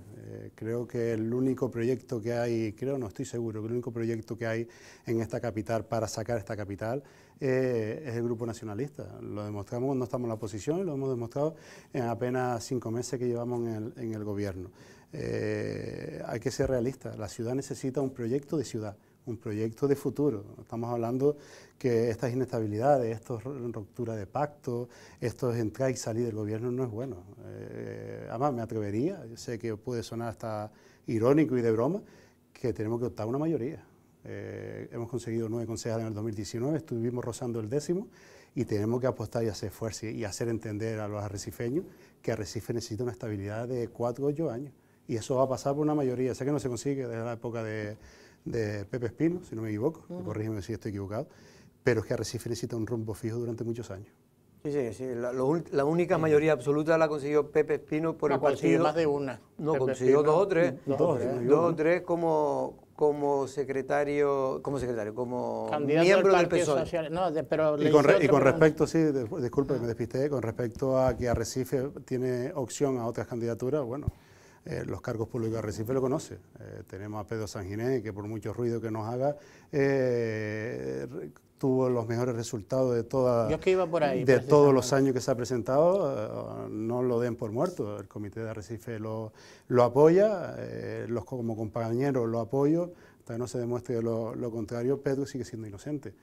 Creo que el único proyecto que hay, no estoy seguro, que el único proyecto que hay en esta capital para sacar esta capital es el Grupo Nacionalista. Lo demostramos cuando estamos en la oposición y lo hemos demostrado en apenas 5 meses que llevamos en el gobierno. Hay que ser realistas, la ciudad necesita un proyecto de ciudad, un proyecto de futuro. Estamos hablando que estas inestabilidades, estas rupturas de pacto, estos entrar y salir del gobierno no es bueno. Además me atrevería, yo sé que puede sonar hasta irónico y de broma, que tenemos que optar a una mayoría. Hemos conseguido 9 concejales en el 2019, estuvimos rozando el 10º y tenemos que apostar y hacer fuerza y hacer entender a los arrecifeños que Arrecife necesita una estabilidad de 4 o 8 años. Y eso va a pasar por una mayoría. Sé que no se consigue desde la época de Pepe Espino, si no me equivoco, corrígeme si estoy equivocado, pero es que Arrecife necesita un rumbo fijo durante muchos años. Sí. La única mayoría absoluta la consiguió Pepe Espino por el partido. Más de una. No, consiguió 2 o 3. 2 o 3 como como secretario, como candidato miembro del Partido PSOE. Social. No, pero Y con respecto, sí, disculpe que me despisté, con respecto a que Arrecife tiene opción a otras candidaturas, bueno, los cargos públicos de Arrecife lo conoce. Tenemos a Pedro Sanginés, que por mucho ruido que nos haga, tuvo los mejores resultados de todos los años que se ha presentado. No lo den por muerto, el comité de Arrecife lo apoya, como compañeros lo apoyo, hasta que no se demuestre lo contrario. Pedro sigue siendo inocente,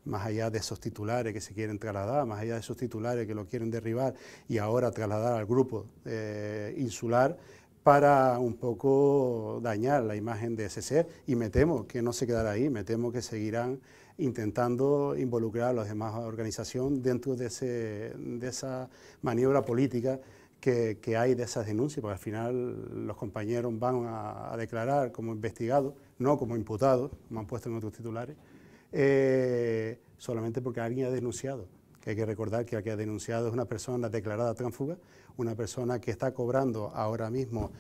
más allá de esos titulares que se quieren trasladar, más allá de esos titulares que lo quieren derribar y ahora trasladar al grupo insular para un poco dañar la imagen de ese ser, y me temo que no se quedará ahí, me temo que seguirán intentando involucrar a las demás organizaciones dentro de esa maniobra política que hay de esas denuncias, porque al final los compañeros van a declarar como investigados, no como imputados, como han puesto en otros titulares, solamente porque alguien ha denunciado. Que hay que recordar que el que ha denunciado es una persona declarada tránsfuga, una persona que está cobrando ahora mismo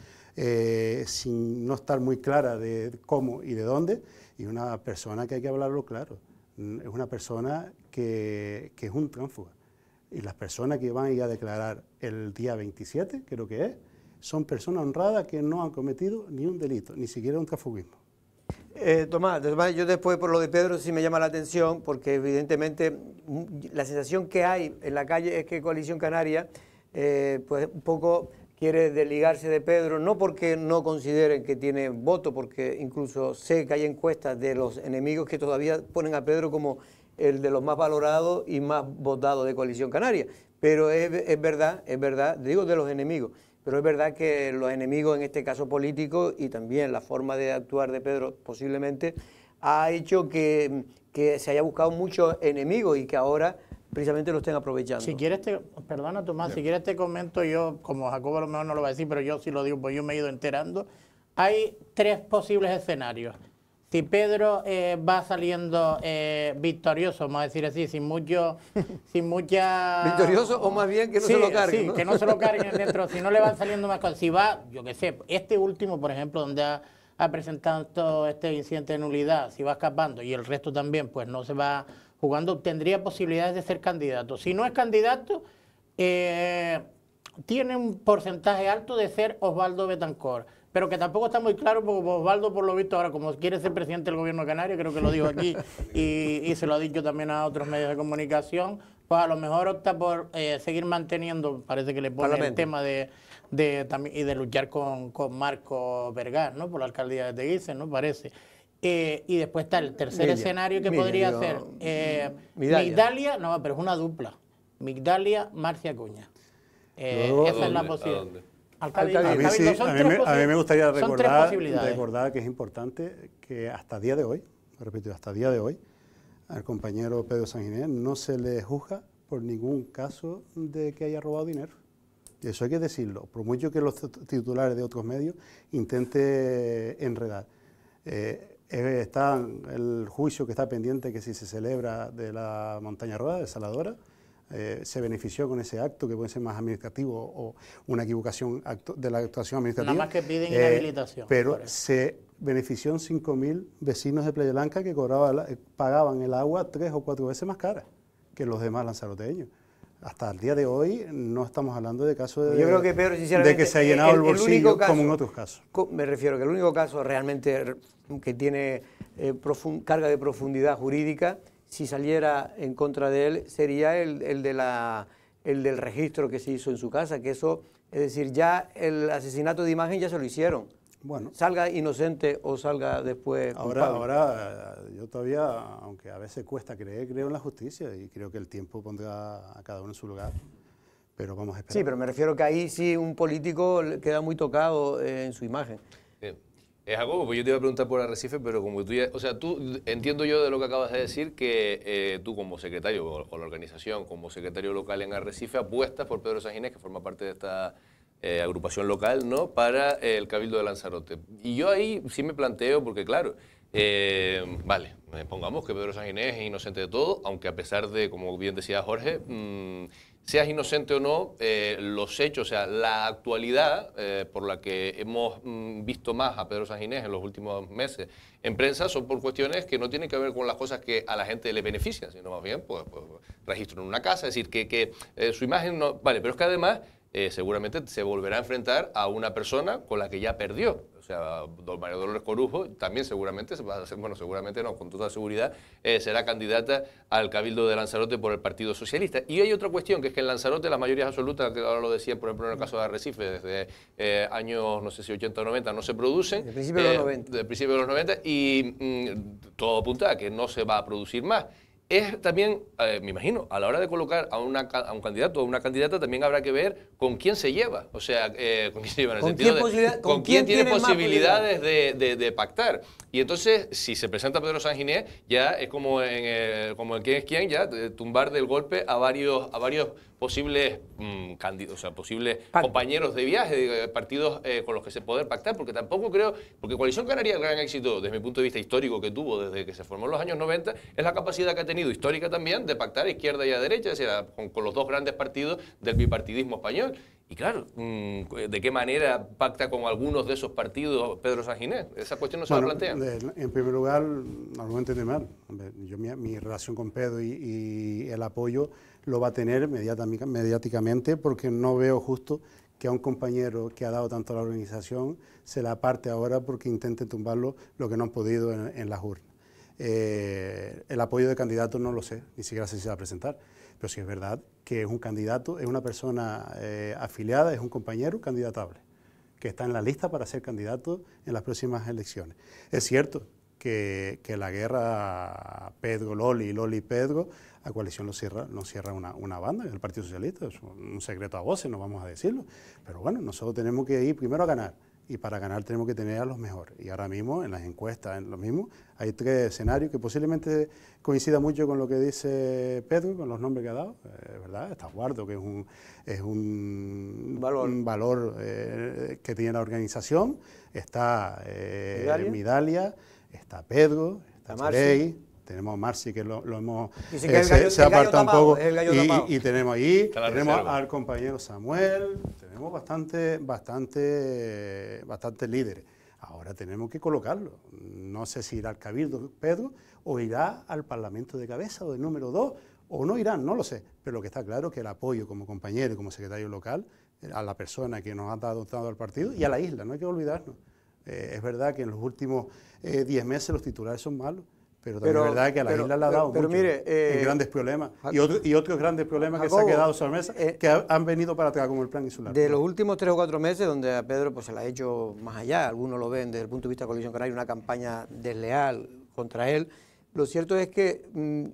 sin no estar muy clara de cómo y de dónde, y una persona que hay que hablarlo claro, es una persona que es un tránsfuga. Y las personas que van a ir a declarar el día 27, creo que es, son personas honradas que no han cometido ni un delito, ni siquiera un transfugismo. Tomás, yo después por lo de Pedro sí me llama la atención, porque evidentemente la sensación que hay en la calle es que Coalición Canaria pues un poco quiere desligarse de Pedro, no porque no consideren que tiene voto, porque incluso sé que hay encuestas de los enemigos que todavía ponen a Pedro como el de los más valorados y más votados de Coalición Canaria, pero es verdad, digo de los enemigos, pero es verdad que los enemigos, en este caso políticos, y también la forma de actuar de Pedro posiblemente, ha hecho que se haya buscado muchos enemigos y que ahora precisamente lo estén aprovechando. Si quieres, perdona Tomás, si quieres te comento yo, como Jacobo a lo mejor no lo va a decir, pero yo sí lo digo, pues yo me he ido enterando. Hay 3 posibles escenarios. Si Pedro va saliendo victorioso, vamos a decir así, sin mucha... ¿Victorioso o más bien que no se lo carguen? Sí, ¿no? que no se lo carguen dentro, si no le van saliendo más cosas. Si va, yo qué sé, este último, por ejemplo, donde ha presentado todo este incidente de nulidad, si va escapando y el resto también, pues no se va jugando, tendría posibilidades de ser candidato. Si no es candidato, tiene un porcentaje alto de ser Osvaldo Betancourt, pero que tampoco está muy claro, porque Osvaldo, por lo visto, ahora como quiere ser presidente del gobierno de Canarias, creo que lo dijo aquí y se lo ha dicho también a otros medios de comunicación, pues a lo mejor opta por seguir manteniendo, parece que le pone el tema de luchar con Marco Vergás, ¿no? Por la alcaldía de Teguise, ¿no? Parece. Y después está el tercer escenario que podría ser Migdalia, no, pero es una dupla, Migdalia, Marcia Acuña. Esa es la posibilidad. A mí me gustaría recordar que es importante que hasta día de hoy, repito, hasta día de hoy, al compañero Pedro Sanginés no se le juzga por ningún caso de que haya robado dinero. Y eso hay que decirlo, por mucho que los titulares de otros medios intenten enredar. Está el juicio que está pendiente, que si se celebra de la Montaña Roda, de Saladora, se benefició con ese acto, que puede ser más administrativo o una equivocación de la actuación administrativa. Nada más que piden inhabilitación. Pero se benefició en 5.000 vecinos de Playa Blanca que pagaban el agua 3 o 4 veces más cara que los demás lanzaroteños. Hasta el día de hoy no estamos hablando de casos Yo creo que Pedro, sinceramente, de que se ha llenado el bolsillo como en otros casos. Me refiero que el único caso realmente que tiene carga de profundidad jurídica, si saliera en contra de él, sería el del registro que se hizo en su casa, que eso, es decir, ya el asesinato de imagen ya se lo hicieron. Bueno, salga inocente o salga después ahora yo todavía, aunque a veces cuesta creer, creo en la justicia y creo que el tiempo pondrá a cada uno en su lugar, pero vamos a esperar. Sí, pero me refiero que ahí sí un político queda muy tocado en su imagen. Jacobo, pues yo te iba a preguntar por Arrecife, pero como tú ya, o sea, tú entiendo yo de lo que acabas de decir que tú como secretario o la organización como secretario local en Arrecife apuestas por Pedro Sanginés, que forma parte de esta agrupación local, ¿no?, para el Cabildo de Lanzarote. Y yo ahí sí me planteo, porque claro, Vale, pongamos que Pedro Sanginés es inocente de todo, aunque a pesar de, como bien decía Jorge, seas inocente o no, los hechos, o sea, la actualidad por la que hemos visto más a Pedro Sanginés en los últimos meses en prensa son por cuestiones que no tienen que ver con las cosas que a la gente le benefician, sino más bien pues registro en una casa, es decir, que su imagen no... Vale, pero es que además seguramente se volverá a enfrentar a una persona con la que ya perdió. O sea, María Dolores Corujo también seguramente, bueno, seguramente no, con toda seguridad, será candidata al Cabildo de Lanzarote por el Partido Socialista. Y hay otra cuestión, que es que en Lanzarote las mayorías absolutas, que ahora lo decía, por ejemplo, en el caso de Arrecife, desde años, no sé si 80 o 90, no se producen. Desde principios de los 90. Desde principios de los 90, y todo apunta a que no se va a producir más. Es también, me imagino, a la hora de colocar a un candidato o una candidata también habrá que ver con quién se lleva. O sea, con quién se lleva en el sentido de con quién tiene posibilidades de pactar. Y entonces, si se presenta Pedro Sanginés, ya es como en quién es quién, ya tumbar del golpe a varios posibles o sea, posibles compañeros de viaje, de partidos con los que se puede pactar, porque tampoco creo, porque Coalición Canaria, el gran éxito desde mi punto de vista histórico que tuvo desde que se formó en los años 90, es la capacidad que ha tenido histórica también de pactar a izquierda y a derecha, es decir, con los dos grandes partidos del bipartidismo español. Y claro, ¿de qué manera pacta con algunos de esos partidos Pedro Sanginés? Esa cuestión no se la plantea. En primer lugar, no lo entiende mal. Yo, mi relación con Pedro y el apoyo lo va a tener mediáticamente, porque no veo justo que a un compañero que ha dado tanto a la organización se la aparte ahora porque intente tumbarlo lo que no han podido en las urnas. El apoyo de candidato no lo sé, ni siquiera sé si se va a presentar, pero sí es verdad que es un candidato, es una persona afiliada, es un compañero candidatable, que está en la lista para ser candidato en las próximas elecciones. Es cierto que la guerra Pedro-Loli y Loli-Pedro, a Coalición no cierra una banda en el Partido Socialista, es un secreto a voces, no vamos a decirlo, pero bueno, nosotros tenemos que ir primero a ganar, y para ganar tenemos que tener a los mejores, y ahora mismo en las encuestas, en lo mismo, hay tres escenarios que posiblemente coincida mucho con lo que dice Pedro, con los nombres que ha dado, ¿verdad? Está Guardo, que es un valor que tiene la organización, está Midalia, está Pedro, está Marci. Tenemos a Marci, que lo hemos... se aparta un poco. Y tenemos ahí, tenemos al compañero Samuel, tenemos bastante líderes. Ahora tenemos que colocarlo. No sé si irá al Cabildo Pedro o irá al Parlamento de cabeza o de número 2, o no irán, no lo sé. Pero lo que está claro es que el apoyo como compañero y como secretario local a la persona que nos ha dado al partido y a la isla, no hay que olvidarnos. Es verdad que en los últimos 10 meses los titulares son malos, pero también es verdad que a la isla le ha dado mucho, en grandes problemas. Y otros grandes problemas que se han quedado sobre la mesa, que han venido para atrás, como el plan insular. De los últimos 3 o 4 meses, donde a Pedro pues, se la ha hecho más allá, algunos lo ven desde el punto de vista de Coalición Canaria, una campaña desleal contra él, lo cierto es que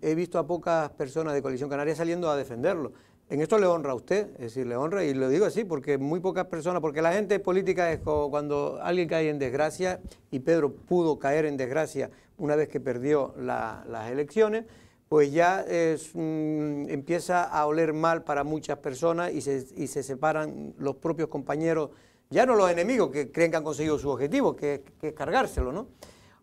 he visto a pocas personas de Coalición Canaria saliendo a defenderlo. En esto le honra a usted, es decir, le honra, y lo digo así, porque muy pocas personas, porque la gente política es como cuando alguien cae en desgracia, y Pedro pudo caer en desgracia una vez que perdió las elecciones, pues ya empieza a oler mal para muchas personas y se separan los propios compañeros, ya no los enemigos que creen que han conseguido su objetivo, que es cargárselo, ¿no?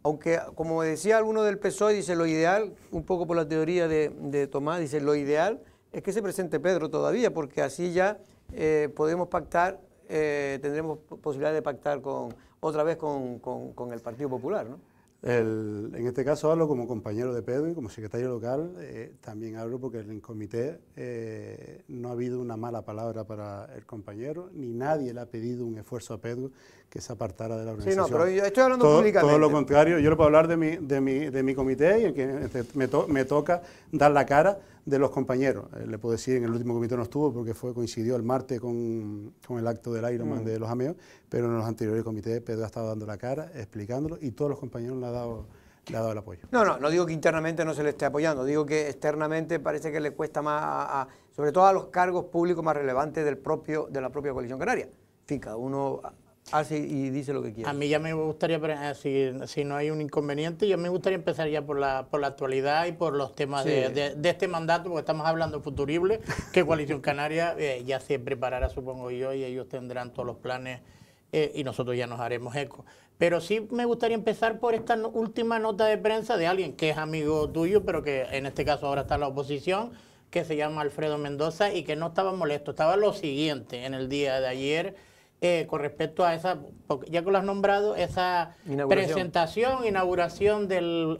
Aunque, como decía alguno del PSOE, dice lo ideal, un poco por la teoría de Tomás, dice lo ideal es que se presente Pedro todavía, porque así ya podemos pactar, tendremos posibilidad de pactar otra vez con el Partido Popular, ¿no? En este caso hablo como compañero de Pedro y como secretario local, también hablo porque en el comité no ha habido una mala palabra para el compañero, ni nadie le ha pedido un esfuerzo a Pedro que se apartara de la organización. Sí, no, pero yo estoy hablando públicamente. Todo lo contrario, yo le puedo hablar de mi comité y en que me toca dar la cara de los compañeros. Le puedo decir, en el último comité no estuvo porque coincidió el martes con el acto del Ironman de los Ameos, pero en los anteriores comités Pedro ha estado dando la cara, explicándolo, y todos los compañeros le ha dado el apoyo. No digo que internamente no se le esté apoyando, digo que externamente parece que le cuesta más, sobre todo a los cargos públicos más relevantes de la propia Coalición Canaria. En fin, cada uno hace y dice lo que quiere. A mí ya me gustaría, si no hay un inconveniente, yo me gustaría empezar ya por la actualidad y por los temas de este mandato, porque estamos hablando futurible, que Coalición Canaria ya se preparará, supongo yo, y ellos tendrán todos los planes y nosotros ya nos haremos eco. Pero sí me gustaría empezar por esta última nota de prensa de alguien que es amigo tuyo, pero que en este caso ahora está en la oposición, que se llama Alfredo Mendoza y que no estaba molesto. Estaba lo siguiente en el día de ayer con respecto a esa, ya que lo has nombrado, esa presentación, inauguración del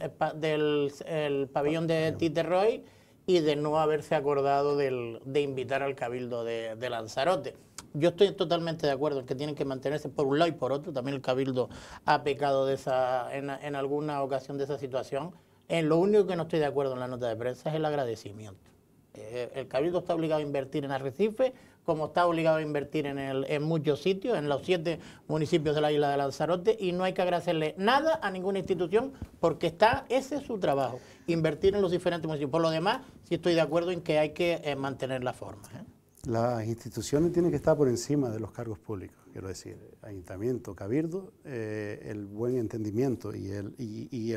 pabellón de Titerroy y de no haberse acordado de invitar al Cabildo de Lanzarote. Yo estoy totalmente de acuerdo en que tienen que mantenerse por un lado y por otro. También el Cabildo ha pecado en alguna ocasión de esa situación. Lo único que no estoy de acuerdo en la nota de prensa es el agradecimiento. El Cabildo está obligado a invertir en Arrecife, como está obligado a invertir en muchos sitios, en los 7 municipios de la isla de Lanzarote, y no hay que agradecerle nada a ninguna institución porque ese es su trabajo, invertir en los diferentes municipios. Por lo demás, sí estoy de acuerdo en que hay que mantener la forma. Las instituciones tienen que estar por encima de los cargos públicos, quiero decir, ayuntamiento, cabildo, el buen entendimiento y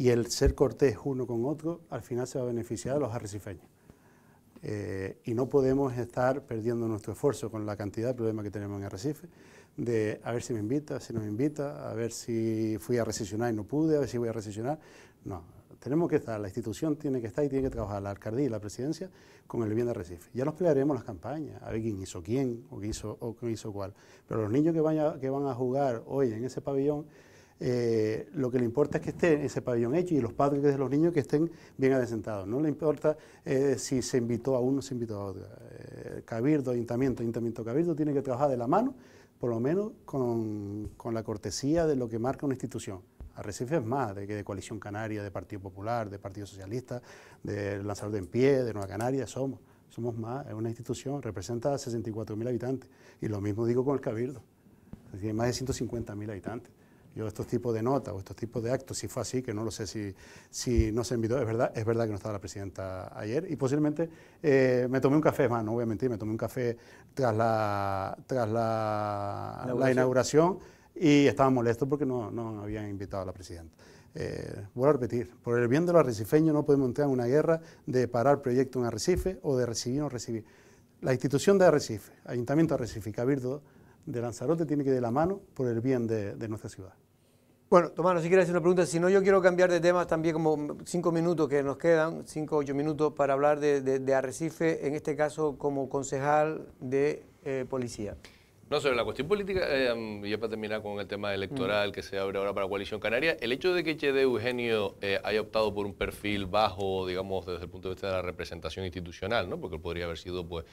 el ser cortés uno con otro, al final se va a beneficiar a los arrecifeños. Y no podemos estar perdiendo nuestro esfuerzo con la cantidad de problemas que tenemos en Arrecife, de a ver si me invita, si no me invita, a ver si fui a recesionar y no pude, a ver si voy a recesionar. No, tenemos que estar, la institución tiene que estar y tiene que trabajar la alcaldía y la presidencia con el bien de Arrecife. Ya nos pelearemos las campañas, a ver quién hizo quién o quién hizo cuál. Pero los niños que van a jugar hoy en ese pabellón, lo que le importa es que esté ese pabellón hecho y los padres de los niños que estén bien adesentados. No le importa si se invitó a uno o se invitó a otro. Cabildo, ayuntamiento, cabildo tiene que trabajar de la mano, por lo menos con la cortesía de lo que marca una institución. Arrecife es más de Coalición Canaria, de Partido Popular, de Partido Socialista, de Lanzarote en Pie, de Nueva Canaria, somos más, es una institución, representa a 64.000 habitantes. Y lo mismo digo con el Cabildo, tiene más de 150.000 habitantes. Yo estos tipos de notas o estos tipos de actos, si fue así, que no lo sé si no se invitó, es verdad que no estaba la presidenta ayer y posiblemente me tomé un café, no voy a mentir, me tomé un café tras la inauguración y estaba molesto porque no habían invitado a la presidenta. Vuelvo a repetir, por el bien de los arrecifeños no podemos entrar en una guerra de parar proyectos en Arrecife o de recibir o no recibir. La institución de Arrecife, Ayuntamiento de Arrecife y Cabildo de Lanzarote tiene que ir de la mano por el bien de nuestra ciudad. Bueno, Tomás, si quieres hacer una pregunta, si no yo quiero cambiar de tema también, como 5 minutos que nos quedan, 5 o 8 minutos para hablar de Arrecife, en este caso como concejal de policía. No, sobre la cuestión política, ya para terminar con el tema electoral que se abre ahora para Coalición Canaria, el hecho de que HD Eugenio haya optado por un perfil bajo, digamos, desde el punto de vista de la representación institucional, ¿no? Porque podría haber sido, pues,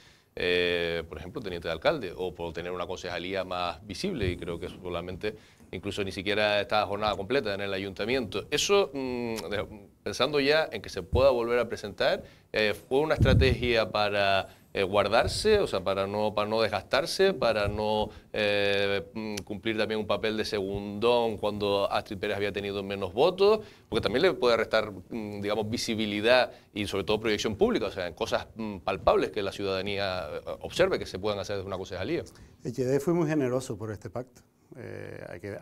por ejemplo, teniente de alcalde, o por tener una concejalía más visible, y creo que eso solamente, incluso ni siquiera esta jornada completa en el ayuntamiento. Eso, pensando ya en que se pueda volver a presentar, fue una estrategia para guardarse, o sea, para no desgastarse, para no cumplir también un papel de segundón cuando Astrid Pérez había tenido menos votos, porque también le puede restar, digamos, visibilidad y sobre todo proyección pública, o sea, en cosas palpables que la ciudadanía observe que se puedan hacer desde una concejalía. HD fue muy generoso por este pacto.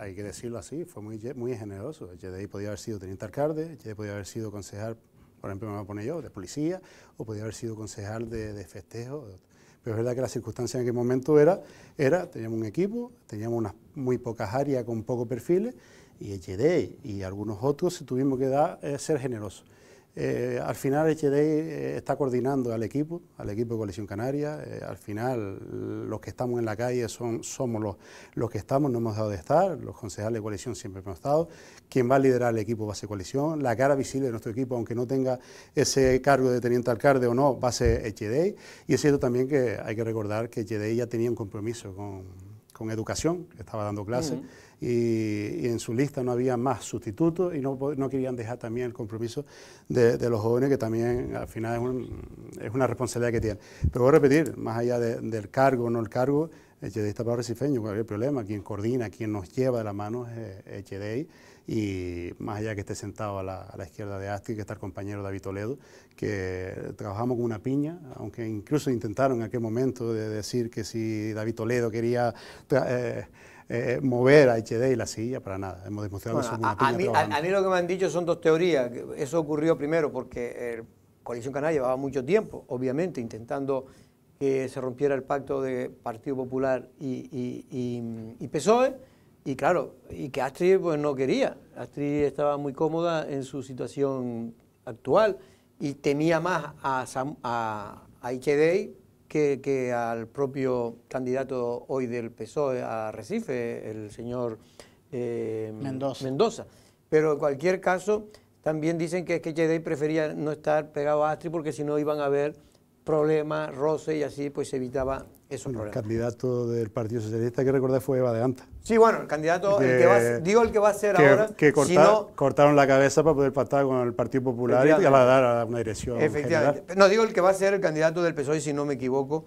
Hay que decirlo así, fue muy generoso. HD podía haber sido teniente alcalde, HD podía haber sido concejal, por ejemplo, me voy a poner yo, de policía, o podía haber sido concejal de festejo. Pero es verdad que la circunstancia en aquel momento teníamos un equipo, teníamos unas muy pocas áreas con pocos perfiles, y HD y algunos otros tuvimos que ser generosos. Al final HD está coordinando al equipo de Coalición Canaria. Al final los que estamos en la calle somos los que estamos, no hemos dejado de estar, los concejales de Coalición siempre hemos estado. Quien va a liderar el equipo va a ser Coalición, la cara visible de nuestro equipo, aunque no tenga ese cargo de teniente alcalde o no, va a ser HD. Y es cierto también que hay que recordar que HD ya tenía un compromiso con educación, que estaba dando clases, y en su lista no había más sustitutos y no querían dejar también el compromiso de los jóvenes, que también al final es una responsabilidad que tienen. Pero voy a repetir, más allá del cargo o no el cargo, HD está para arrecifeño, cualquier problema, quien coordina, quien nos lleva de la mano es HD, y más allá que esté sentado a la izquierda de Astrid, que está el compañero David Toledo, que trabajamos con una piña, aunque incluso intentaron en aquel momento de decir que si David Toledo quería mover a HD y la silla, para nada. Hemos demostrado que somos una piña. A mí lo que me han dicho son 2 teorías. Eso ocurrió primero porque Coalición Canaria llevaba mucho tiempo, obviamente, intentando que se rompiera el pacto de Partido Popular y PSOE, Y claro, y que Astrid pues no quería. Astrid estaba muy cómoda en su situación actual y temía más a Echedey que al propio candidato hoy del PSOE a Arrecife, el señor Mendoza. Pero en cualquier caso, también dicen que Echedey prefería no estar pegado a Astrid porque si no iban a haber problemas, roces y así pues se evitaba esos problemas. El candidato del Partido Socialista, que recordar, fue Eva de Anta. Sí, bueno, el candidato, el que va a ser ahora, cortaron la cabeza para poder pactar con el Partido Popular y a dar una dirección. Efectivamente. General. No, digo el que va a ser el candidato del PSOE, si no me equivoco,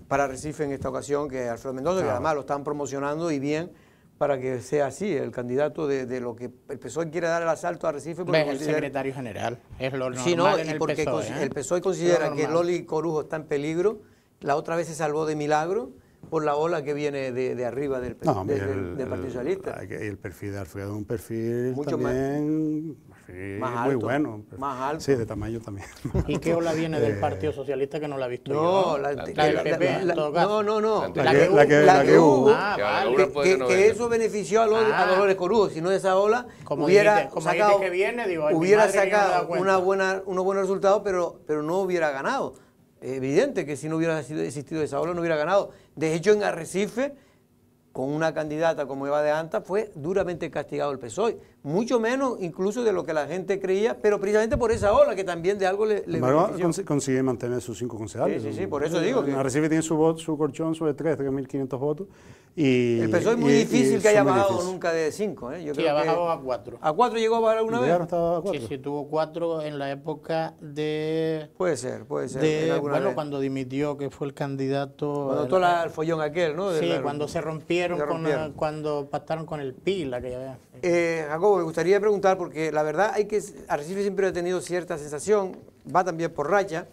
para Arrecife en esta ocasión, que es Alfredo Mendoza, que además lo están promocionando y bien para que sea así, el candidato de lo que el PSOE quiere dar el asalto a Arrecife. Es el secretario general, es lo normal en el porque PSOE. El PSOE considera que Loli Corujo está en peligro, la otra vez se salvó de milagro por la ola que viene de arriba del Partido Socialista. El perfil de Alfredo es un perfil mucho también más muy alto, bueno. Más alto. Sí, de tamaño también. ¿Y qué ola viene del Partido Socialista que no la he visto yo? La del PP, en todo caso. No. La que hubo. Que eso benefició a Dolores Corujo, si no esa ola como hubiera sacado que viene, digo, hubiera sacado unos buenos resultados, pero no hubiera ganado. Evidente que si no hubiera existido esa ola no hubiera ganado. De hecho, en Arrecife, con una candidata como Eva de Anta, fue duramente castigado el PSOE. Mucho menos incluso de lo que la gente creía, pero precisamente por esa ola que también de algo le benefició. Consigue mantener sus 5 concejales. Sí, por eso digo que Arrecife tiene su colchón sobre 3.500 votos. Y el PSOE es muy difícil que haya bajado nunca de 5. Yo creo ha bajado a 4. ¿A 4 llegó a bajar alguna vez? Estaba a 4. Sí, tuvo 4 en la época de... Puede ser. Bueno, cuando dimitió, que fue el candidato... Cuando todo el follón aquel, ¿no? Sí, cuando se rompieron, cuando pactaron con el PIL aquella vez. Jacobo, me gustaría preguntar, porque la verdad Arrecife siempre ha tenido cierta sensación, va también por racha.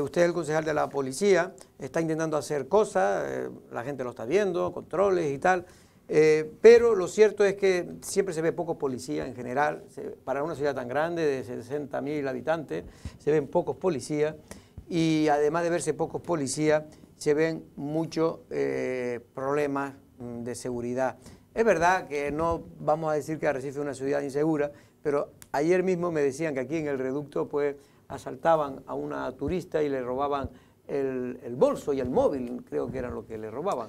Usted es el concejal de la policía, está intentando hacer cosas, la gente lo está viendo, controles y tal, pero lo cierto es que siempre se ve pocos policías en general. Para una ciudad tan grande de 60.000 habitantes se ven pocos policías y además de verse pocos policías se ven muchos problemas de seguridad. Es verdad que no vamos a decir que Arrecife es una ciudad insegura, pero ayer mismo me decían que aquí en el reducto pues asaltaban a una turista y le robaban el bolso y el móvil, creo que era lo que le robaban.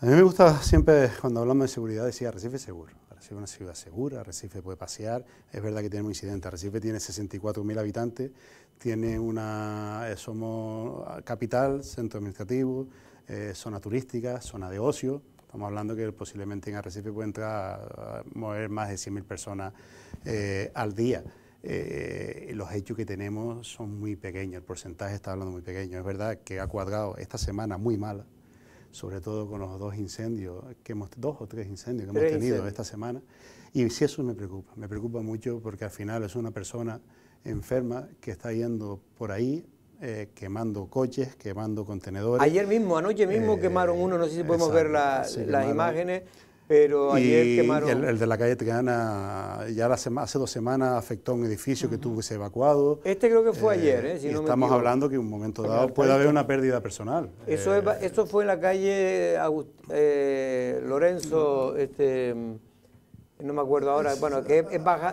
A mí me gusta siempre, cuando hablamos de seguridad, decir Arrecife es seguro. Arrecife es una ciudad segura, Arrecife puede pasear. Es verdad que tenemos incidentes. Arrecife tiene 64.000 habitantes, somos capital, centro administrativo, zona turística, zona de ocio. Estamos hablando que posiblemente en Arrecife puede entrar a mover más de 100.000 personas al día. Los hechos que tenemos son muy pequeños, el porcentaje está hablando muy pequeño. Es verdad que ha cuadrado esta semana muy mala, sobre todo con los 2 o 3 incendios que hemos tenido esta semana. Y sí, eso me preocupa mucho porque al final es una persona enferma que está yendo por ahí quemando coches, quemando contenedores. Anoche mismo quemaron uno, no sé si podemos ver las imágenes. Pero ayer quemaron... El de la calle Triana, ya hace 2 semanas afectó a un edificio que tuvo que ser evacuado. Este creo que fue ayer, si no me estamos equivoco. hablando que en un momento dado puede haber una pérdida personal. Esto fue en la calle Lorenzo, no me acuerdo ahora, bueno, que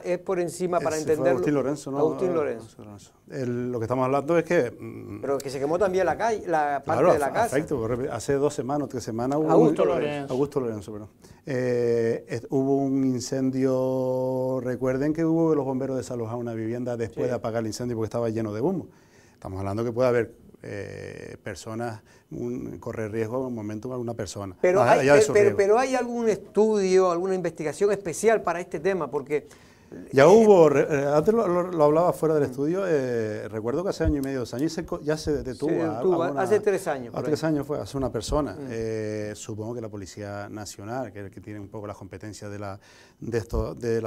es por encima para entenderlo. Agustín Lorenzo, ¿no? Agustín Lorenzo. Lo que estamos hablando es que... Pero que se quemó también la calle, la parte de la casa. Perfecto, hace 2 semanas o 3 semanas hubo Augusto Lorenzo, perdón. Hubo un incendio, recuerden que hubo los bomberos desalojar una vivienda después de apagar el incendio porque estaba lleno de humo. Estamos hablando que puede haber personas, correr riesgo en un momento a una persona. Pero hay algún estudio, alguna investigación especial para este tema, porque... Ya hubo, antes lo hablaba fuera del estudio, recuerdo que hace 1 año y medio, 2 años, ya se detuvo. Hace 3 años. Hace 3 años hace una persona. Supongo que la Policía Nacional, que es el que tiene un poco las competencias de la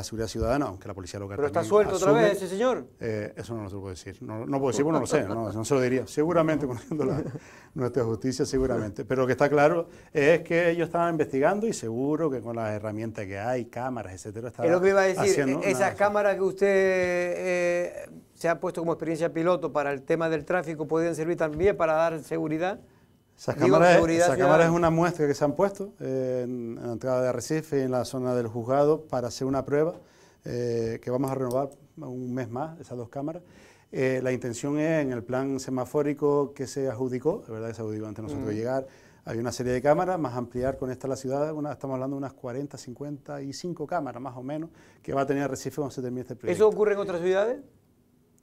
seguridad ciudadana, aunque la Policía Local. ¿Pero está suelto otra vez ese señor? Eso no lo puedo decir. No puedo decir, porque no lo sé, no se lo diría. Seguramente, conociendo nuestra justicia, seguramente. Pero lo que está claro es que ellos estaban investigando y seguro que con las herramientas que hay, cámaras, etcétera, es lo que iba a decir. Esas cámaras que usted se ha puesto como experiencia piloto para el tema del tráfico, ¿podrían servir también para dar seguridad? Esas Digo, cámaras, seguridad esa ciudadana. cámara es una muestra que se han puesto en la entrada de Arrecife y en la zona del juzgado para hacer una prueba que vamos a renovar un mes más, esas 2 cámaras. La intención es, en el plan semafórico que se adjudicó, de verdad que se adjudicó antes de nosotros llegar, hay una serie de cámaras, más ampliar con esta la ciudad, estamos hablando de unas 40, 55 cámaras más o menos, que va a tener Arrecife cuando se termine este proyecto. ¿Eso ocurre en otras ciudades?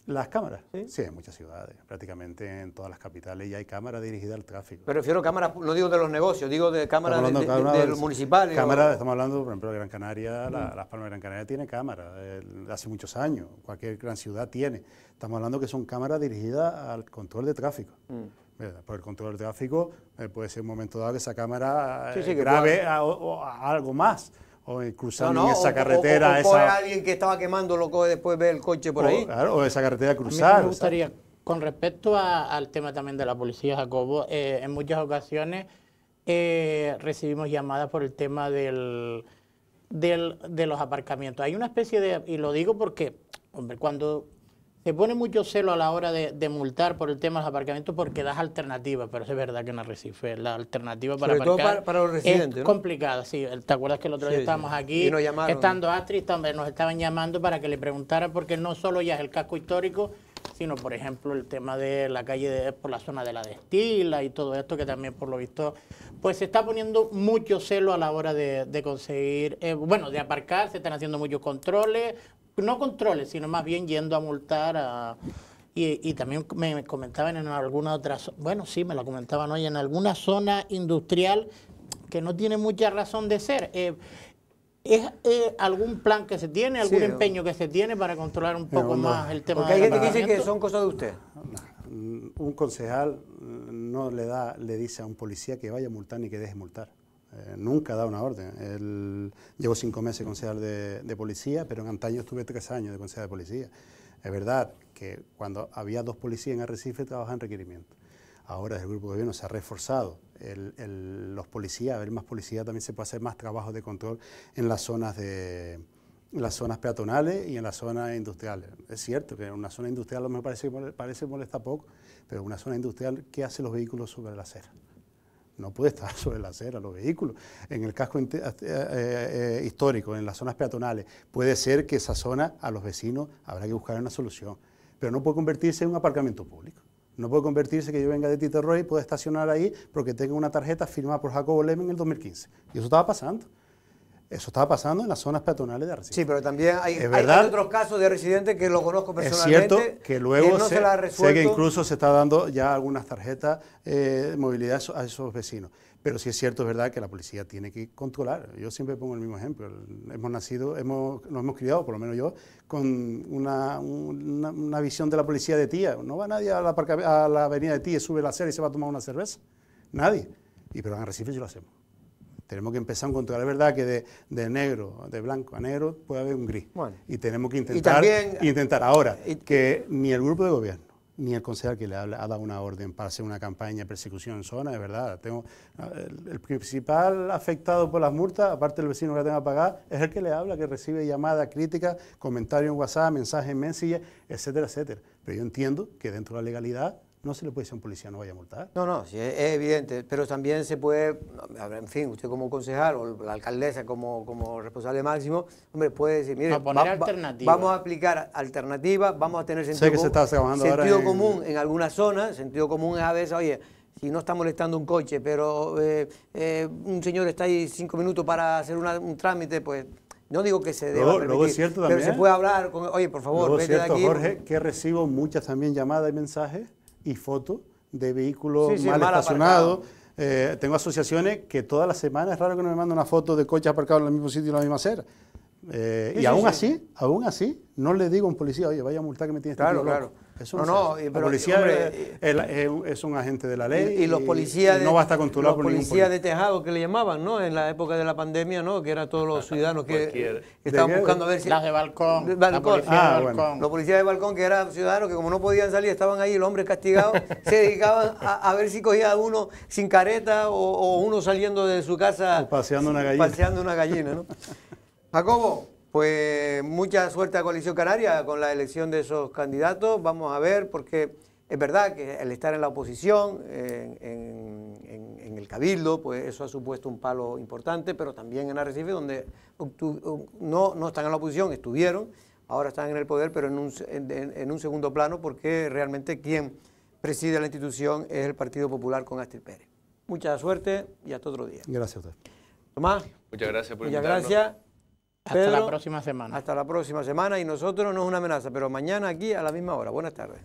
¿Las cámaras? ¿Sí? Sí, en muchas ciudades, prácticamente en todas las capitales ya hay cámaras dirigidas al tráfico. Me refiero a cámaras, no digo de los negocios, digo de cámaras de los municipales. Estamos hablando, por ejemplo, de Gran Canaria, Las Palmas de Gran Canaria tiene cámaras, hace muchos años, cualquier gran ciudad tiene. Estamos hablando que son cámaras dirigidas al control de tráfico. ¿Verdad? Por el control del tráfico puede ser un momento dado que esa cámara Sí, que grave o algo más. O cruzando en esa o carretera. coge a alguien que estaba quemando, lo coge después ve el coche por ahí. Claro, o esa carretera A mí cruzar. me gustaría, con respecto al tema también de la policía, Jacobo, en muchas ocasiones recibimos llamadas por el tema de los aparcamientos. Hay una especie de, y lo digo porque, hombre, cuando se pone mucho celo a la hora de multar por el tema de los aparcamientos porque das alternativas, pero es verdad que en Arrecife la alternativa para Sobre todo aparcar para los residentes, es ¿no? complicada. Sí, ¿te acuerdas que el otro día Sí, estábamos sí. aquí, Y nos llamaron. estando Astrid, también nos estaban llamando para que le preguntara, porque no solo ya es el casco histórico, sino, por ejemplo, el tema de la calle por la zona de la Destila y todo esto, que también, por lo visto, pues se está poniendo mucho celo a la hora de conseguir, de aparcar, se están haciendo muchos controles, no controles, sino más bien yendo a multar y también me comentaban en alguna otra, bueno, sí, me lo comentaban hoy, en alguna zona industrial que no tiene mucha razón de ser. ¿Es algún plan que se tiene, algún empeño que se tiene para controlar un poco más el tema? Porque hay del gente que dice que aparcamiento? son cosas de usted. Un concejal no le dice a un policía que vaya a multar ni que deje multar. Nunca da una orden. Llevo 5 meses concejal de policía, pero en antaño estuve 3 años de concejal de policía. Es verdad que cuando había 2 policías en Arrecife trabajaban en requerimiento. Ahora desde el grupo de gobierno se ha reforzado los policías, haber más policías, también se puede hacer más trabajo de control en las zonas peatonales y en las zonas industriales. Es cierto que en una zona industrial a lo mejor parece molesta poco, pero en una zona industrial, ¿qué hacen los vehículos sobre la acera? No puede estar sobre la acera los vehículos. En el casco histórico, en las zonas peatonales, puede ser que esa zona a los vecinos habrá que buscar una solución, pero no puede convertirse en un aparcamiento público. No puede convertirse que yo venga de Tito Roy y pueda estacionar ahí porque tengo una tarjeta firmada por Jacobo Leme en el 2015. Y eso estaba pasando. Eso estaba pasando en las zonas peatonales de Arrecife. Sí, pero también hay otros casos de residentes que lo conozco personalmente. Es cierto que luego no se la ha sé resuelto. que incluso se está dando ya algunas tarjetas de movilidad a esos vecinos. Pero sí es cierto, es verdad que la policía tiene que controlar. Yo siempre pongo el mismo ejemplo. Nos hemos criado, por lo menos yo, con una visión de la policía de Tía. No va nadie a la avenida de Tía, sube la acera y se va a tomar una cerveza. Nadie. Pero en Arrecife sí lo hacemos. Tenemos que empezar a controlar. Es verdad que de negro, de blanco a negro, puede haber un gris. Bueno. Y tenemos que también, intentar. Ahora, que ni el grupo de gobierno, ni el concejal que le ha dado una orden para hacer una campaña de persecución en zona, de verdad. El principal afectado por las multas, aparte del vecino que tenga que pagar, es el que le habla, que recibe llamadas, críticas, comentarios en WhatsApp, mensajes en Messenger, etcétera, etcétera. Pero yo entiendo que dentro de la legalidad no se le puede decir a un policía no vaya a multar. No, sí, es evidente, pero también se puede, en fin, usted como concejal o la alcaldesa como responsable máximo, hombre, puede decir, mire, vamos a aplicar alternativas, vamos a tener sentido común en algunas zonas, sentido común es a veces, oye, si no está molestando un coche, pero un señor está ahí 5 minutos para hacer un trámite, pues no digo que se deba permitir, luego es cierto también, pero se puede hablar con, oye, por favor, vete de aquí. Jorge, que recibo muchas también llamadas y mensajes y fotos de vehículos mal estacionados. Tengo asociaciones que todas las semanas es raro que no me manden una foto de coches aparcados en el mismo sitio y en la misma acera. Y aún así, no le digo a un policía, oye, vaya a multar que me tienes claro, loco. claro. Eso la policía, hombre, es un agente de la ley y los policías no va a estar controlado por ningún policía. De tejado que le llamaban, ¿no? En la época de la pandemia, ¿no? Que eran todos los ciudadanos que estaban buscando a ver si... Las de balcón. La policía de balcón. Bueno. Los policías de balcón que eran ciudadanos que como no podían salir, estaban ahí, los hombres castigados, se dedicaban a ver si cogía a uno sin careta o uno saliendo de su casa... O paseando una gallina. Paseando una gallina, ¿no? Jacobo, pues mucha suerte a Coalición Canaria con la elección de esos candidatos. Vamos a ver, porque Es verdad que el estar en la oposición, en el Cabildo, pues eso ha supuesto un palo importante, pero también en Arrecife, donde no están en la oposición, estuvieron, ahora están en el poder, pero en un segundo plano, porque realmente quien preside la institución es el Partido Popular con Astrid Pérez. Mucha suerte y hasta otro día. Gracias a usted. Tomás. Muchas gracias por muchas invitarnos. gracias. Hasta Pedro, la próxima semana. Hasta la próxima semana, y nosotros no es una amenaza, pero mañana aquí a la misma hora. Buenas tardes.